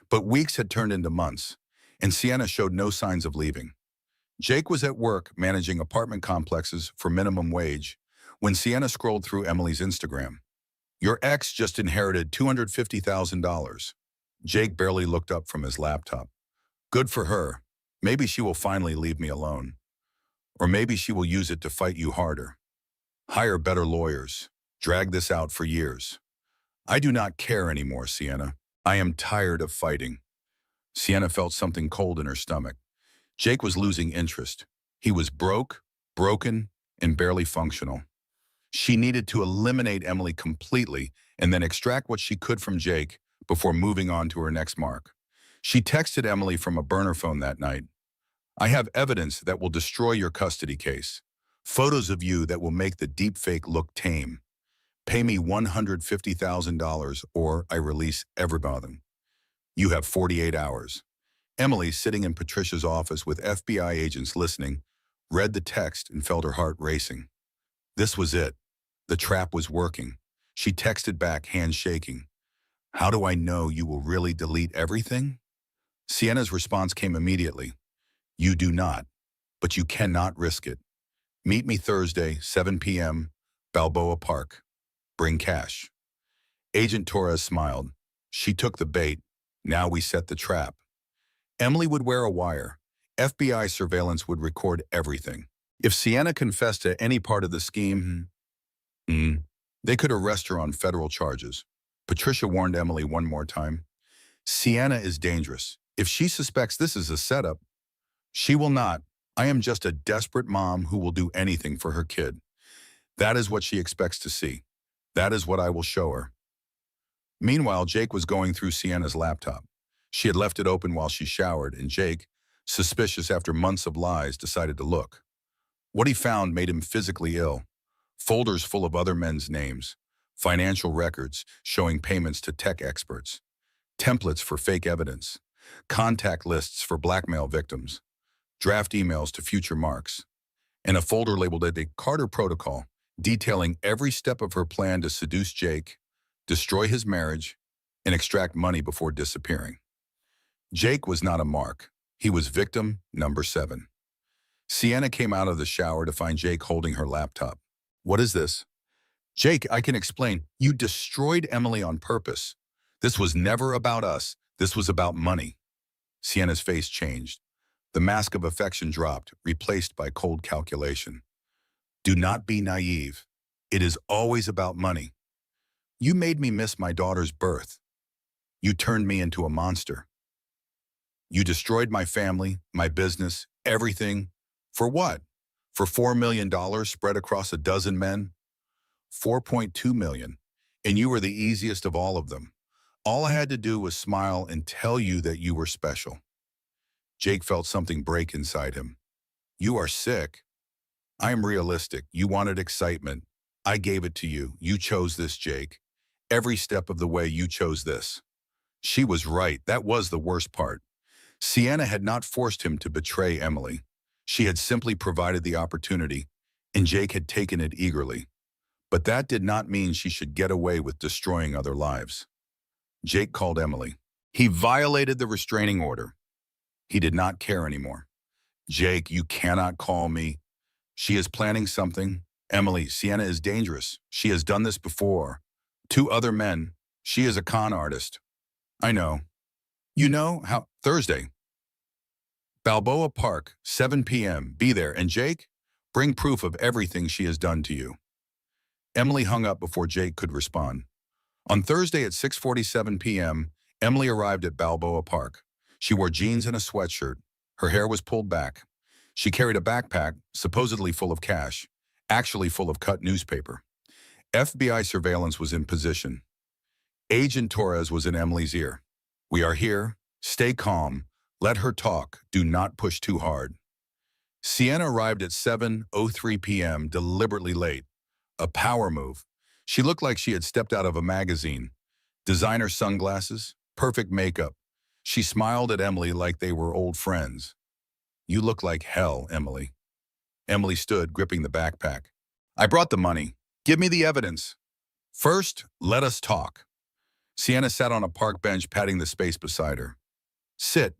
Speaker 1: But weeks had turned into months, and Sienna showed no signs of leaving. Jake was at work managing apartment complexes for minimum wage when Sienna scrolled through Emily's Instagram. Your ex just inherited $250,000. Jake barely looked up from his laptop. Good for her. Maybe she will finally leave me alone. Or maybe she will use it to fight you harder. Hire better lawyers. Drag this out for years. I do not care anymore, Sienna. I am tired of fighting. Sienna felt something cold in her stomach. Jake was losing interest. He was broke, broken, and barely functional. She needed to eliminate Emily completely and then extract what she could from Jake before moving on to her next mark. She texted Emily from a burner phone that night. I have evidence that will destroy your custody case. Photos of you that will make the deepfake look tame. Pay me $150,000 or I release everybody. You have 48 hours. Emily, sitting in Patricia's office with FBI agents listening, read the text and felt her heart racing. This was it. The trap was working. She texted back, hands shaking. How do I know you will really delete everything? Sienna's response came immediately. You do not, but you cannot risk it. Meet me Thursday, 7 p.m., Balboa Park. Bring cash. Agent Torres smiled. She took the bait. Now we set the trap. Emily would wear a wire. FBI surveillance would record everything. If Sienna confessed to any part of the scheme, they could arrest her on federal charges. Patricia warned Emily one more time. Sienna is dangerous. If she suspects this is a setup, she will not. I am just a desperate mom who will do anything for her kid. That is what she expects to see. That is what I will show her. Meanwhile, Jake was going through Sienna's laptop. She had left it open while she showered, and Jake, suspicious after months of lies, decided to look. What he found made him physically ill. Folders full of other men's names, financial records showing payments to tech experts, templates for fake evidence, contact lists for blackmail victims, draft emails to future marks, and a folder labeled the Carter Protocol, detailing every step of her plan to seduce Jake, destroy his marriage, and extract money before disappearing. Jake was not a mark. He was victim number 7. Sienna came out of the shower to find Jake holding her laptop. What is this? Jake, I can explain. You destroyed Emily on purpose. This was never about us. This was about money. Sienna's face changed. The mask of affection dropped, replaced by cold calculation. Do not be naive. It is always about money. You made me miss my daughter's birth. You turned me into a monster. You destroyed my family, my business, everything. For what? For $4 million spread across a dozen men? 4.2 million. And you were the easiest of all of them. All I had to do was smile and tell you that you were special. Jake felt something break inside him. You are sick. I am realistic. You wanted excitement. I gave it to you. You chose this, Jake. Every step of the way you chose this. She was right. That was the worst part. Sienna had not forced him to betray Emily. She had simply provided the opportunity, and Jake had taken it eagerly. But that did not mean she should get away with destroying other lives. Jake called Emily. He violated the restraining order. He did not care anymore. Jake, you cannot call me. She is planning something. Emily, Sienna is dangerous. She has done this before. 2 other men. She is a con artist. I know. You know how? Thursday. Balboa Park, 7 p.m. Be there. And Jake, bring proof of everything she has done to you. Emily hung up before Jake could respond. On Thursday at 6:47 p.m., Emily arrived at Balboa Park. She wore jeans and a sweatshirt. Her hair was pulled back. She carried a backpack, supposedly full of cash, actually full of cut newspaper. FBI surveillance was in position. Agent Torres was in Emily's ear. We are here. Stay calm. Let her talk. Do not push too hard. Sienna arrived at 7:03 p.m., deliberately late. A power move. She looked like she had stepped out of a magazine. Designer sunglasses, perfect makeup. She smiled at Emily like they were old friends. You look like hell, Emily. Emily stood, gripping the backpack. I brought the money. Give me the evidence. First, let us talk. Sienna sat on a park bench, patting the space beside her. Sit.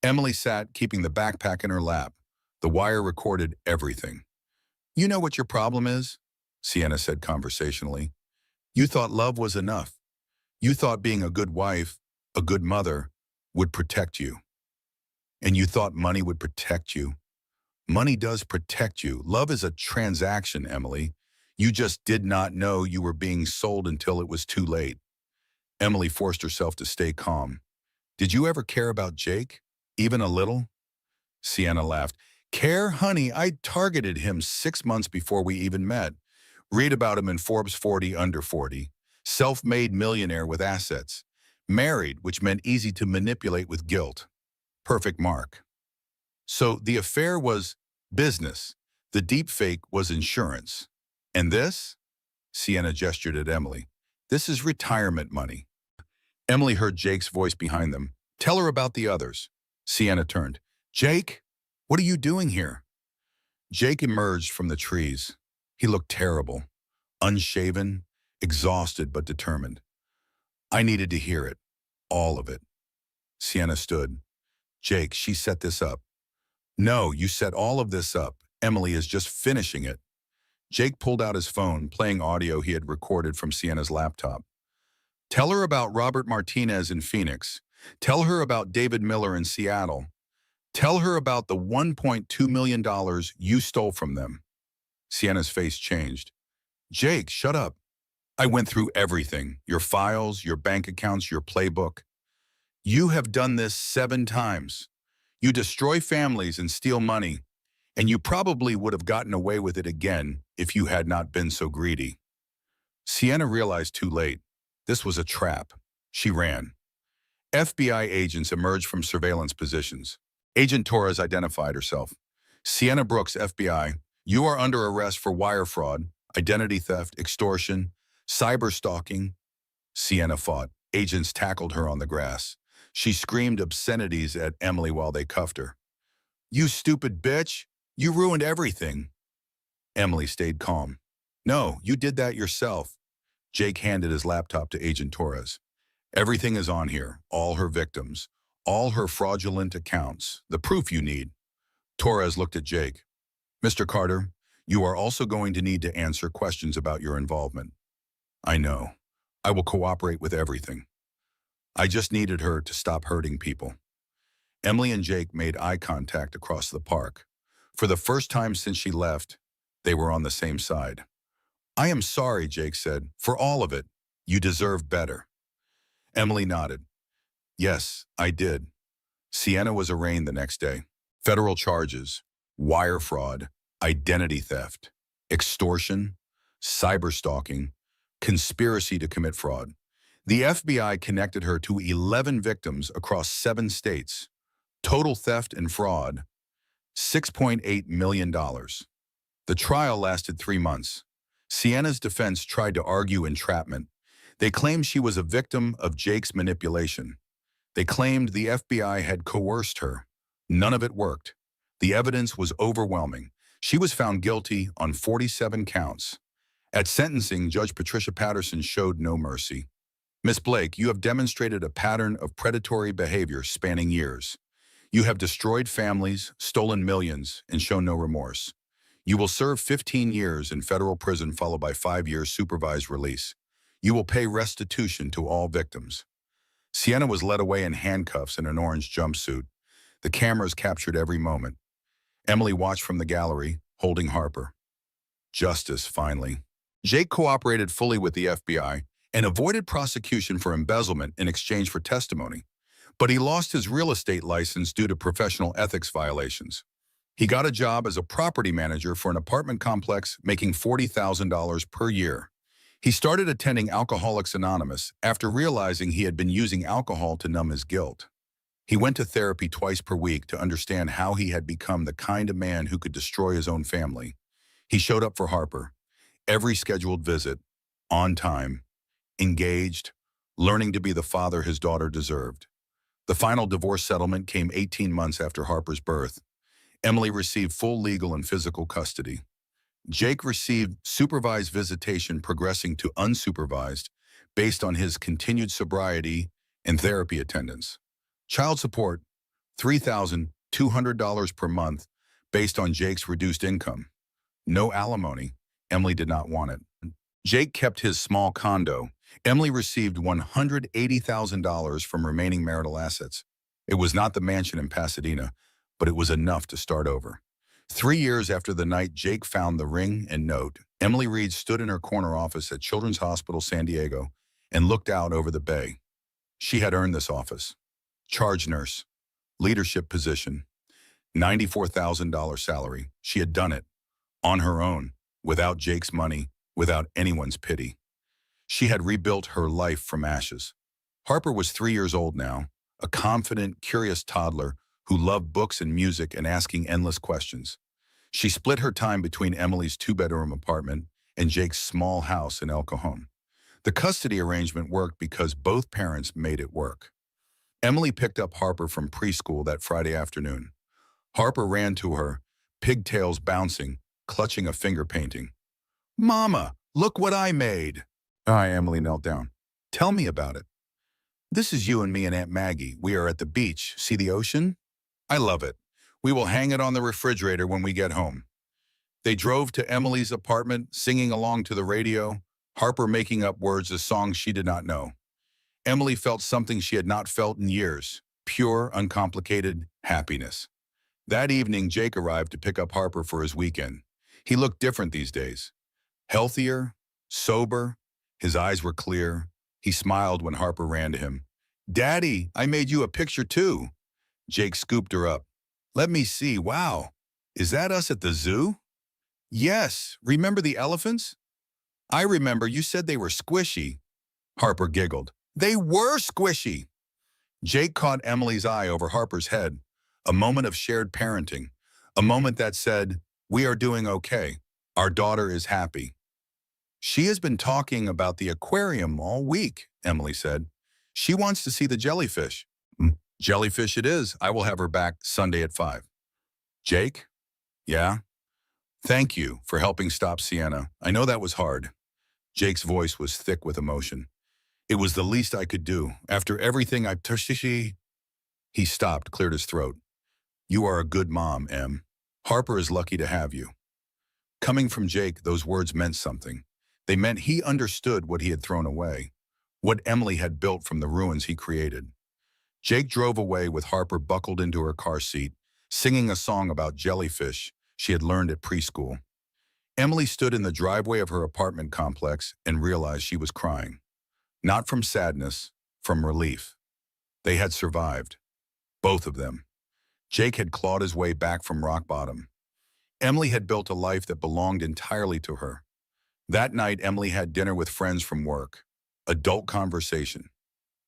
Speaker 1: Emily sat, keeping the backpack in her lap. The wire recorded everything. You know what your problem is? Sienna said conversationally. You thought love was enough. You thought being a good wife, a good mother, would protect you. And you thought money would protect you. Money does protect you. Love is a transaction, Emily. You just did not know you were being sold until it was too late. Emily forced herself to stay calm. Did you ever care about Jake? Even a little? Sienna laughed. Care, honey, I targeted him 6 months before we even met. Read about him in Forbes 40 under 40. Self-made millionaire with assets. Married, which meant easy to manipulate with guilt. Perfect mark. So the affair was business. The deep fake was insurance. And this? Sienna gestured at Emily. This is retirement money. Emily heard Jake's voice behind them. Tell her about the others. Sienna turned. Jake, what are you doing here? Jake emerged from the trees. He looked terrible, unshaven, exhausted but determined. I needed to hear it. All of it. Sienna stood. Jake, she set this up. No, you set all of this up. Emily is just finishing it. Jake pulled out his phone, playing audio he had recorded from Sienna's laptop. Tell her about Robert Martinez in Phoenix. Tell her about David Miller in Seattle. Tell her about the $1.2 million you stole from them. Sienna's face changed. Jake, shut up. I went through everything. Your files, your bank accounts, your playbook. You have done this 7 times. You destroy families and steal money, and you probably would have gotten away with it again if you had not been so greedy. Sienna realized too late. This was a trap. She ran. FBI agents emerged from surveillance positions. Agent Torres identified herself. Sienna Brooks, FBI, you are under arrest for wire fraud, identity theft, extortion, cyber stalking. Sienna fought. Agents tackled her on the grass. She screamed obscenities at Emily while they cuffed her. You stupid bitch! You ruined everything. Emily stayed calm. No, you did that yourself. Jake handed his laptop to Agent Torres. Everything is on here, all her victims, all her fraudulent accounts, the proof you need. Torres looked at Jake. Mr. Carter, you are also going to need to answer questions about your involvement. I know. I will cooperate with everything. I just needed her to stop hurting people. Emily and Jake made eye contact across the park. For the first time since she left, they were on the same side. I am sorry, Jake said, for all of it. You deserve better. Emily nodded. Yes, I did. Sienna was arraigned the next day. Federal charges, wire fraud, identity theft, extortion, cyber stalking, conspiracy to commit fraud. The FBI connected her to 11 victims across 7 states. Total theft and fraud, $6.8 million. The trial lasted 3 months. Sienna's defense tried to argue entrapment. They claimed she was a victim of Jake's manipulation. They claimed the FBI had coerced her. None of it worked. The evidence was overwhelming. She was found guilty on 47 counts. At sentencing, Judge Patricia Patterson showed no mercy. Miss Blake, you have demonstrated a pattern of predatory behavior spanning years. You have destroyed families, stolen millions, and shown no remorse. You will serve 15 years in federal prison followed by 5 years supervised release. You will pay restitution to all victims. Sienna was led away in handcuffs in an orange jumpsuit. The cameras captured every moment. Emily watched from the gallery, holding Harper. Justice, finally. Jake cooperated fully with the FBI and avoided prosecution for embezzlement in exchange for testimony. But he lost his real estate license due to professional ethics violations. He got a job as a property manager for an apartment complex, making $40,000 per year. He started attending Alcoholics Anonymous after realizing he had been using alcohol to numb his guilt. He went to therapy twice per week to understand how he had become the kind of man who could destroy his own family. He showed up for Harper, every scheduled visit, on time, engaged, learning to be the father his daughter deserved. The final divorce settlement came 18 months after Harper's birth. Emily received full legal and physical custody. Jake received supervised visitation progressing to unsupervised based on his continued sobriety and therapy attendance. Child support, $3,200 per month based on Jake's reduced income. No alimony. Emily did not want it. Jake kept his small condo. Emily received $180,000 from remaining marital assets. It was not the mansion in Pasadena, but it was enough to start over. 3 years after the night Jake found the ring and note, Emily Reed stood in her corner office at Children's Hospital San Diego and looked out over the bay. She had earned this office. Charge nurse, leadership position, $94,000 salary. She had done it, on her own, without Jake's money, without anyone's pity. She had rebuilt her life from ashes. Harper was 3 years old now, a confident, curious toddler who loved books and music and asking endless questions. She split her time between Emily's 2-bedroom apartment and Jake's small house in El Cajon. The custody arrangement worked because both parents made it work. Emily picked up Harper from preschool that Friday afternoon. Harper ran to her, pigtails bouncing, clutching a finger painting. "Mama, look what I made!" Emily knelt down. "Tell me about it." This is you and me and Aunt Maggie. We are at the beach. See the ocean? I love it. We will hang it on the refrigerator when we get home. They drove to Emily's apartment, singing along to the radio, Harper making up words of songs she did not know. Emily felt something she had not felt in years, pure, uncomplicated happiness. That evening, Jake arrived to pick up Harper for his weekend. He looked different these days. Healthier, sober, his eyes were clear. He smiled when Harper ran to him. "Daddy, I made you a picture too." Jake scooped her up. "Let me see, wow. Is that us at the zoo?" "Yes, remember the elephants?" "I remember, you said they were squishy." Harper giggled. "They were squishy." Jake caught Emily's eye over Harper's head, a moment of shared parenting, a moment that said, "We are doing okay. Our daughter is happy." "She has been talking about the aquarium all week," Emily said. "She wants to see the jellyfish." "Jellyfish it is. I will have her back Sunday at 5. "Jake?" "Yeah?" "Thank you for helping stop Sienna. I know that was hard." Jake's voice was thick with emotion. "It was the least I could do. After everything I've touched, He stopped, cleared his throat. "You are a good mom, Em. Harper is lucky to have you." Coming from Jake, those words meant something. They meant he understood what he had thrown away, what Emily had built from the ruins he created. Jake drove away with Harper buckled into her car seat, singing a song about jellyfish she had learned at preschool. Emily stood in the driveway of her apartment complex and realized she was crying. Not from sadness, from relief. They had survived. Both of them. Jake had clawed his way back from rock bottom. Emily had built a life that belonged entirely to her. That night, Emily had dinner with friends from work. Adult conversation.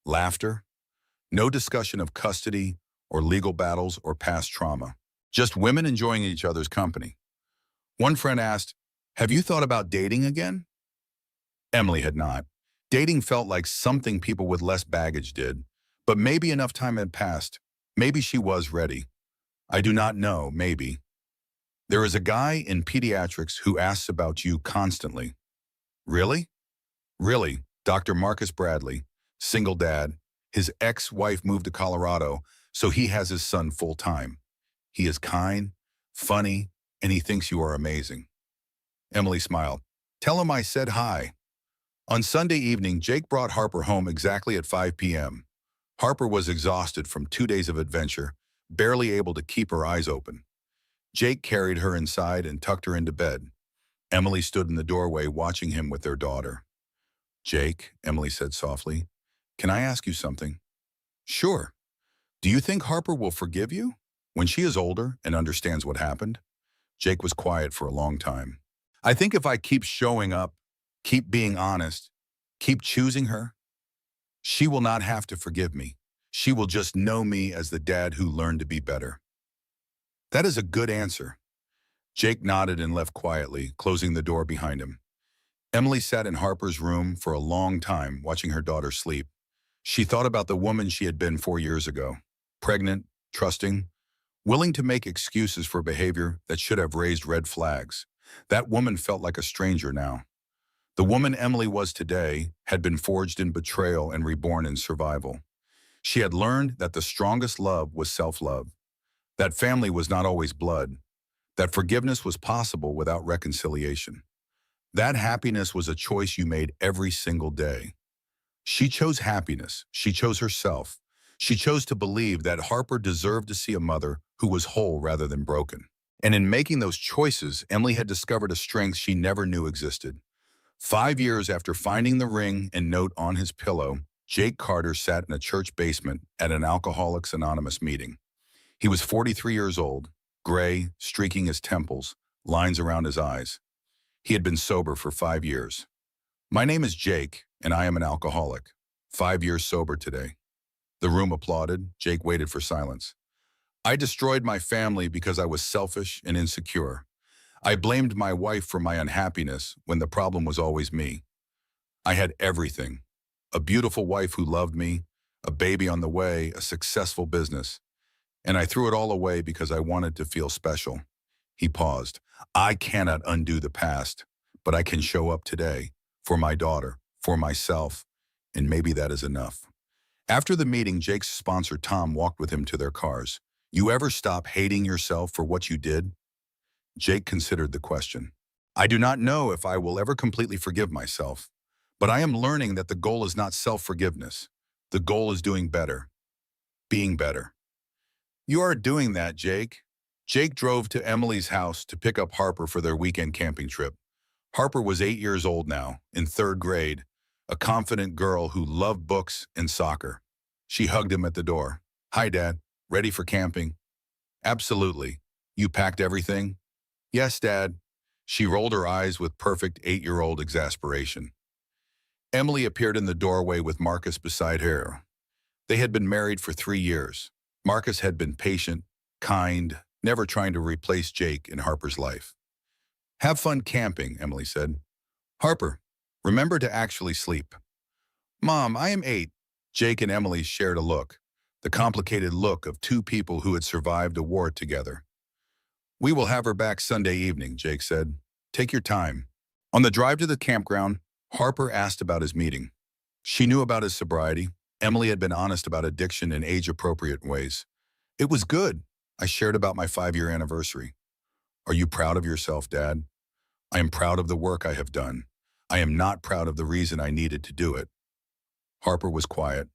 Speaker 1: Laughter. No discussion of custody or legal battles or past trauma. Just women enjoying each other's company. One friend asked, "Have you thought about dating again?" Emily had not. Dating felt like something people with less baggage did, but maybe enough time had passed. Maybe she was ready. I do not know, maybe. "There is a guy in pediatrics who asks about you constantly." "Really?" "Really, Dr. Marcus Bradley, single dad. His ex-wife moved to Colorado, so he has his son full-time. He is kind, funny, and he thinks you are amazing." Emily smiled. "Tell him I said hi." On Sunday evening, Jake brought Harper home exactly at 5 p.m. Harper was exhausted from 2 days of adventure, barely able to keep her eyes open. Jake carried her inside and tucked her into bed. Emily stood in the doorway watching him with their daughter. "Jake," Emily said softly, "can I ask you something?" "Sure. Do you think Harper will forgive you when she is older and understands what happened?" Jake was quiet for a long time. "I think if I keep showing up, keep being honest, keep choosing her, she will not have to forgive me. She will just know me as the dad who learned to be better." "That is a good answer." Jake nodded and left quietly, closing the door behind him. Emily sat in Harper's room for a long time, watching her daughter sleep. She thought about the woman she had been 4 years ago. Pregnant, trusting, willing to make excuses for behavior that should have raised red flags. That woman felt like a stranger now. The woman Emily was today had been forged in betrayal and reborn in survival. She had learned that the strongest love was self-love, that family was not always blood, that forgiveness was possible without reconciliation. That happiness was a choice you made every single day. She chose happiness. She chose herself. She chose to believe that Harper deserved to see a mother who was whole rather than broken. And in making those choices, Emily had discovered a strength she never knew existed. 5 years after finding the ring and note on his pillow, Jake Carter sat in a church basement at an Alcoholics Anonymous meeting. He was 43 years old, gray, streaking his temples, lines around his eyes. He had been sober for 5 years. "My name is Jake, and I am an alcoholic. 5 years sober today." The room applauded. Jake waited for silence. "I destroyed my family because I was selfish and insecure. I blamed my wife for my unhappiness when the problem was always me. I had everything. A beautiful wife who loved me, a baby on the way, a successful business. And I threw it all away because I wanted to feel special." He paused. "I cannot undo the past, but I can show up today for my daughter, for myself, and maybe that is enough." After the meeting, Jake's sponsor Tom walked with him to their cars. You ever stop hating yourself for what you did? Jake considered the question. I do not know if I will ever completely forgive myself, but I am learning that the goal is not self-forgiveness. The goal is doing better, being better. You are doing that, Jake. Jake drove to Emily's house to pick up Harper for their weekend camping trip. Harper was 8 years old now, in third grade, a confident girl who loved books and soccer. She hugged him at the door. Hi, Dad. Ready for camping? Absolutely. You packed everything? Yes, Dad. She rolled her eyes with perfect 8-year-old exasperation. Emily appeared in the doorway with Marcus beside her. They had been married for 3 years. Marcus had been patient, kind, never trying to replace Jake in Harper's life. Have fun camping, Emily said. Harper, remember to actually sleep. Mom, I am 8. Jake and Emily shared a look, the complicated look of two people who had survived a war together. We will have her back Sunday evening, Jake said. Take your time. On the drive to the campground, Harper asked about his meeting. She knew about his sobriety. Emily had been honest about addiction in age-appropriate ways. It was good. I shared about my 5-year anniversary. Are you proud of yourself, Dad? I am proud of the work I have done. I am not proud of the reason I needed to do it. Harper was quiet.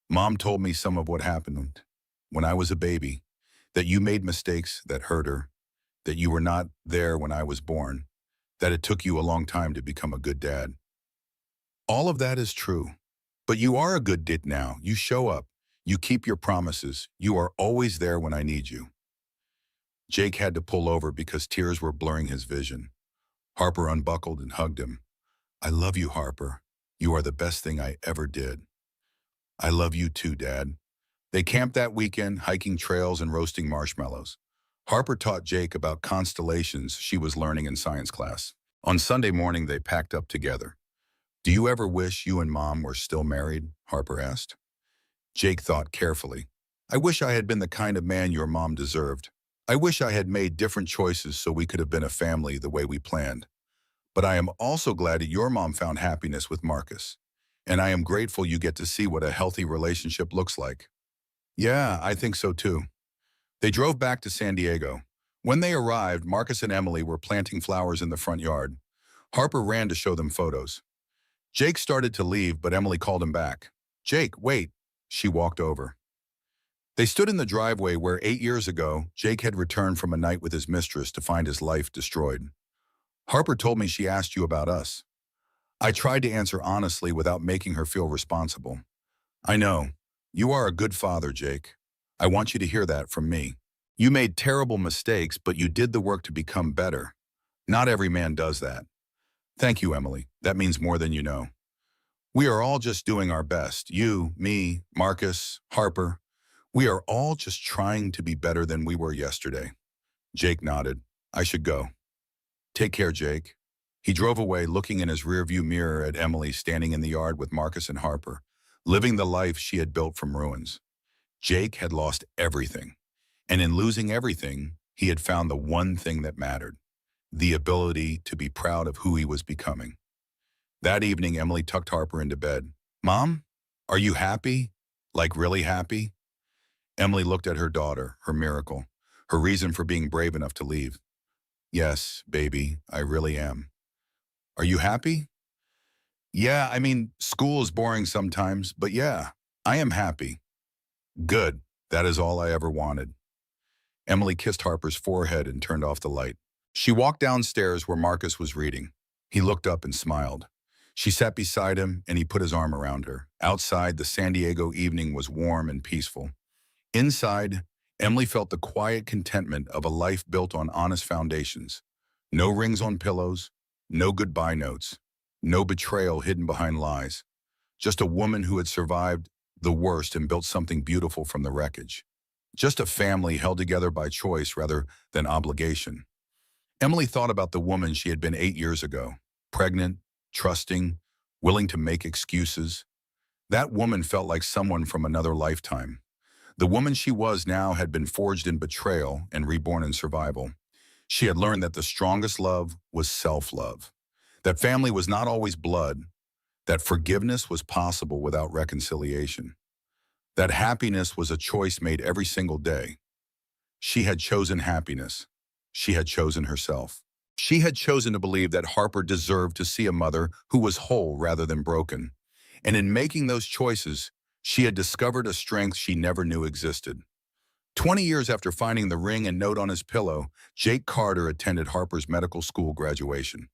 Speaker 1: Mom told me some of what happened when I was a baby, that you made mistakes that hurt her, that you were not there when I was born, that it took you a long time to become a good dad. All of that is true. But you are a good dad now. You show up. You keep your promises. You are always there when I need you. Jake had to pull over because tears were blurring his vision. Harper unbuckled and hugged him. I love you, Harper. You are the best thing I ever did. I love you too, Dad. They camped that weekend, hiking trails and roasting marshmallows. Harper taught Jake about constellations she was learning in science class. On Sunday morning, they packed up together. Do you ever wish you and Mom were still married? Harper asked. Jake thought carefully. I wish I had been the kind of man your mom deserved. I wish I had made different choices so we could have been a family the way we planned. But I am also glad that your mom found happiness with Marcus. And I am grateful you get to see what a healthy relationship looks like. Yeah, I think so too. They drove back to San Diego. When they arrived, Marcus and Emily were planting flowers in the front yard. Harper ran to show them photos. Jake started to leave, but Emily called him back. Jake, wait. She walked over. They stood in the driveway where 8 years ago, Jake had returned from a night with his mistress to find his life destroyed. Harper told me she asked you about us. I tried to answer honestly without making her feel responsible. I know. You are a good father, Jake. I want you to hear that from me. You made terrible mistakes, but you did the work to become better. Not every man does that. Thank you, Emily. That means more than you know. We are all just doing our best. You, me, Marcus, Harper. We are all just trying to be better than we were yesterday. Jake nodded. I should go. Take care, Jake. He drove away, looking in his rearview mirror at Emily standing in the yard with Marcus and Harper, living the life she had built from ruins. Jake had lost everything. And in losing everything, he had found the one thing that mattered, the ability to be proud of who he was becoming. That evening, Emily tucked Harper into bed. Mom, are you happy? Like really happy? Emily looked at her daughter, her miracle, her reason for being brave enough to leave. Yes, baby, I really am. Are you happy? Yeah, I mean, school is boring sometimes, but yeah, I am happy. Good. That is all I ever wanted. Emily kissed Harper's forehead and turned off the light. She walked downstairs where Marcus was reading. He looked up and smiled. She sat beside him and he put his arm around her. Outside, the San Diego evening was warm and peaceful. Inside, Emily felt the quiet contentment of a life built on honest foundations. No rings on pillows, no goodbye notes, no betrayal hidden behind lies. Just a woman who had survived the worst and built something beautiful from the wreckage. Just a family held together by choice rather than obligation. Emily thought about the woman she had been 8 years ago, pregnant, trusting, willing to make excuses. That woman felt like someone from another lifetime. The woman she was now had been forged in betrayal and reborn in survival. She had learned that the strongest love was self-love, that family was not always blood, that forgiveness was possible without reconciliation. That happiness was a choice made every single day. She had chosen happiness. She had chosen herself. She had chosen to believe that Harper deserved to see a mother who was whole rather than broken. And in making those choices, she had discovered a strength she never knew existed. 20 years after finding the ring and note on his pillow, Jake Carter attended Harper's medical school graduation.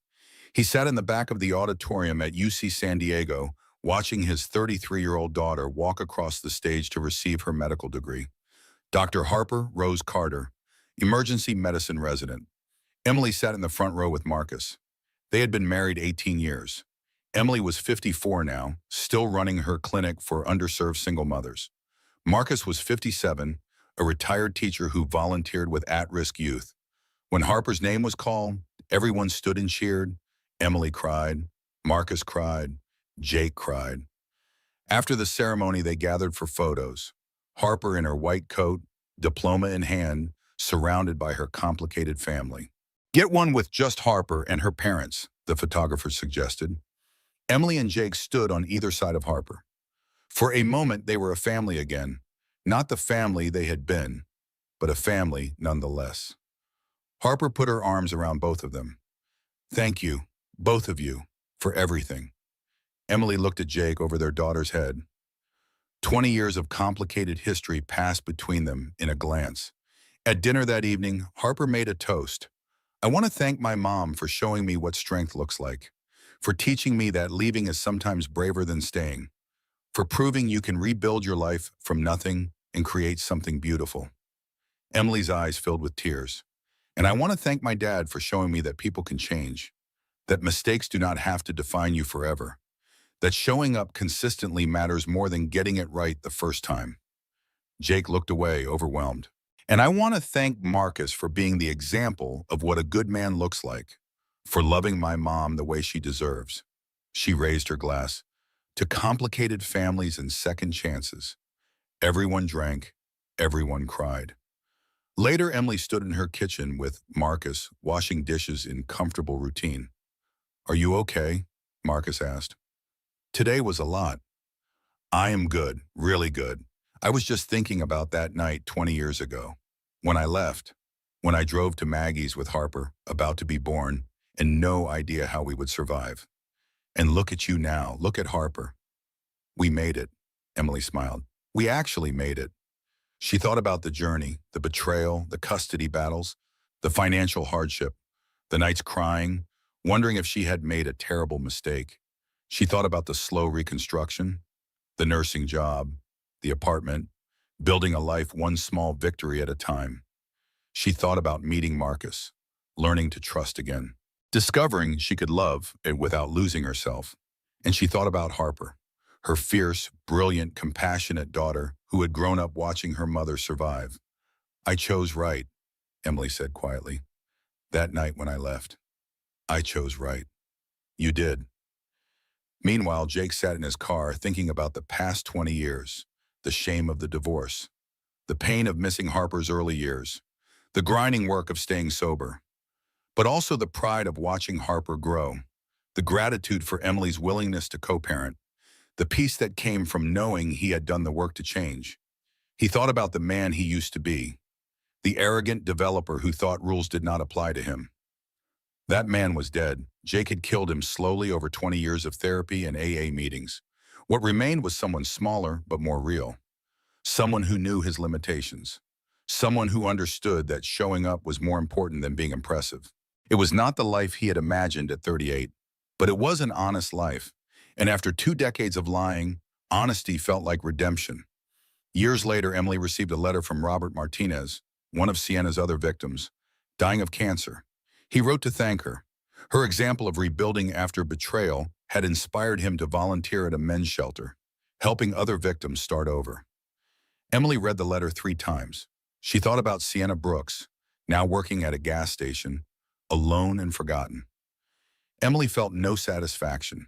Speaker 1: He sat in the back of the auditorium at UC San Diego, watching his 33-year-old daughter walk across the stage to receive her medical degree. Dr. Harper Rose Carter, emergency medicine resident. Emily sat in the front row with Marcus. They had been married 18 years. Emily was 54 now, still running her clinic for underserved single mothers. Marcus was 57, a retired teacher who volunteered with at-risk youth. When Harper's name was called, everyone stood and cheered. Emily cried. Marcus cried. Jake cried. After the ceremony, they gathered for photos. Harper in her white coat, diploma in hand, surrounded by her complicated family. Get one with just Harper and her parents, the photographer suggested. Emily and Jake stood on either side of Harper. For a moment, they were a family again. Not the family they had been, but a family nonetheless. Harper put her arms around both of them. Thank you, both of you, for everything. Emily looked at Jake over their daughter's head. 20 years of complicated history passed between them in a glance. At dinner that evening, Harper made a toast. I want to thank my mom for showing me what strength looks like, for teaching me that leaving is sometimes braver than staying, for proving you can rebuild your life from nothing and create something beautiful. Emily's eyes filled with tears. And I want to thank my dad for showing me that people can change, that mistakes do not have to define you forever, that showing up consistently matters more than getting it right the first time. Jake looked away, overwhelmed. And I want to thank Marcus for being the example of what a good man looks like, for loving my mom the way she deserves. She raised her glass. To complicated families and second chances. Everyone drank, everyone cried. Later, Emily stood in her kitchen with Marcus, washing dishes in comfortable routine. Are you okay? Marcus asked. Today was a lot. I am good, really good. I was just thinking about that night 20 years ago. When I left, when I drove to Maggie's with Harper, about to be born, and no idea how we would survive. And look at you now, look at Harper. We made it, Emily smiled. We actually made it. She thought about the journey, the betrayal, the custody battles, the financial hardship, the nights crying, wondering if she had made a terrible mistake. She thought about the slow reconstruction, the nursing job, the apartment, building a life one small victory at a time. She thought about meeting Marcus, learning to trust again, discovering she could love without losing herself. And she thought about Harper, her fierce, brilliant, compassionate daughter who had grown up watching her mother survive. I chose right, Emily said quietly. That night when I left, I chose right. You did. Meanwhile, Jake sat in his car thinking about the past 20 years, the shame of the divorce, the pain of missing Harper's early years, the grinding work of staying sober, but also the pride of watching Harper grow, the gratitude for Emily's willingness to co-parent, the peace that came from knowing he had done the work to change. He thought about the man he used to be, the arrogant developer who thought rules did not apply to him. That man was dead. Jake had killed him slowly over 20 years of therapy and AA meetings. What remained was someone smaller but more real, someone who knew his limitations, someone who understood that showing up was more important than being impressive. It was not the life he had imagined at 38, but it was an honest life. And after 2 decades of lying, honesty felt like redemption. Years later, Emily received a letter from Robert Martinez, one of Sienna's other victims, dying of cancer. He wrote to thank her. Her example of rebuilding after betrayal had inspired him to volunteer at a men's shelter, helping other victims start over. Emily read the letter 3 times. She thought about Sienna Brooks, now working at a gas station, alone and forgotten. Emily felt no satisfaction,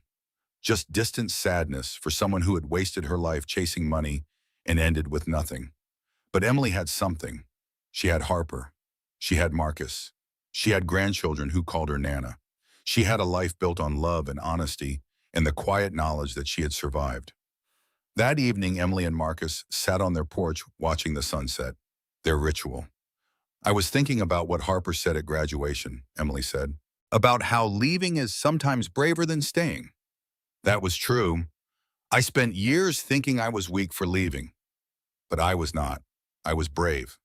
Speaker 1: just distant sadness for someone who had wasted her life chasing money and ended with nothing. But Emily had something. She had Harper. She had Marcus. She had grandchildren who called her Nana. She had a life built on love and honesty and the quiet knowledge that she had survived. That evening, Emily and Marcus sat on their porch watching the sunset, their ritual. I was thinking about what Harper said at graduation, Emily said, about how leaving is sometimes braver than staying. That was true. I spent years thinking I was weak for leaving, but I was not. I was brave.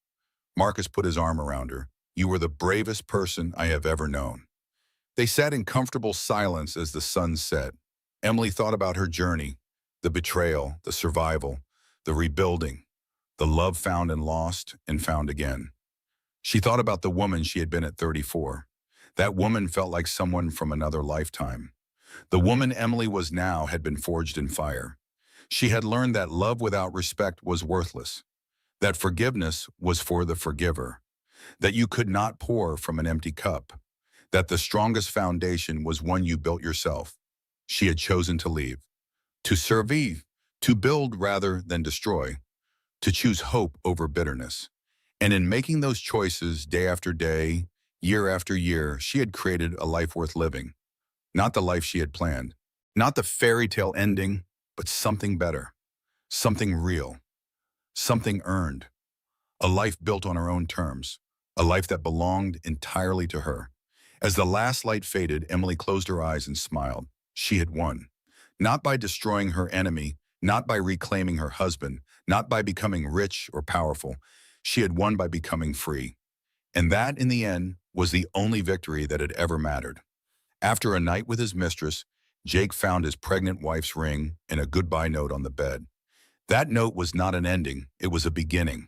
Speaker 1: Marcus put his arm around her. You were the bravest person I have ever known. They sat in comfortable silence as the sun set. Emily thought about her journey, the betrayal, the survival, the rebuilding, the love found and lost and found again. She thought about the woman she had been at 34. That woman felt like someone from another lifetime. The woman Emily was now had been forged in fire. She had learned that love without respect was worthless, that forgiveness was for the forgiver, that you could not pour from an empty cup, that the strongest foundation was one you built yourself. She had chosen to leave, to survive, to build rather than destroy, to choose hope over bitterness. And in making those choices day after day, year after year, she had created a life worth living. Not the life she had planned, not the fairy tale ending, but something better, something real, something earned, a life built on her own terms, a life that belonged entirely to her. As the last light faded, Emily closed her eyes and smiled. She had won. Not by destroying her enemy, not by reclaiming her husband, not by becoming rich or powerful. She had won by becoming free. And that, in the end, was the only victory that had ever mattered. After a night with his mistress, Jake found his pregnant wife's ring and a goodbye note on the bed. That note was not an ending, it was a beginning.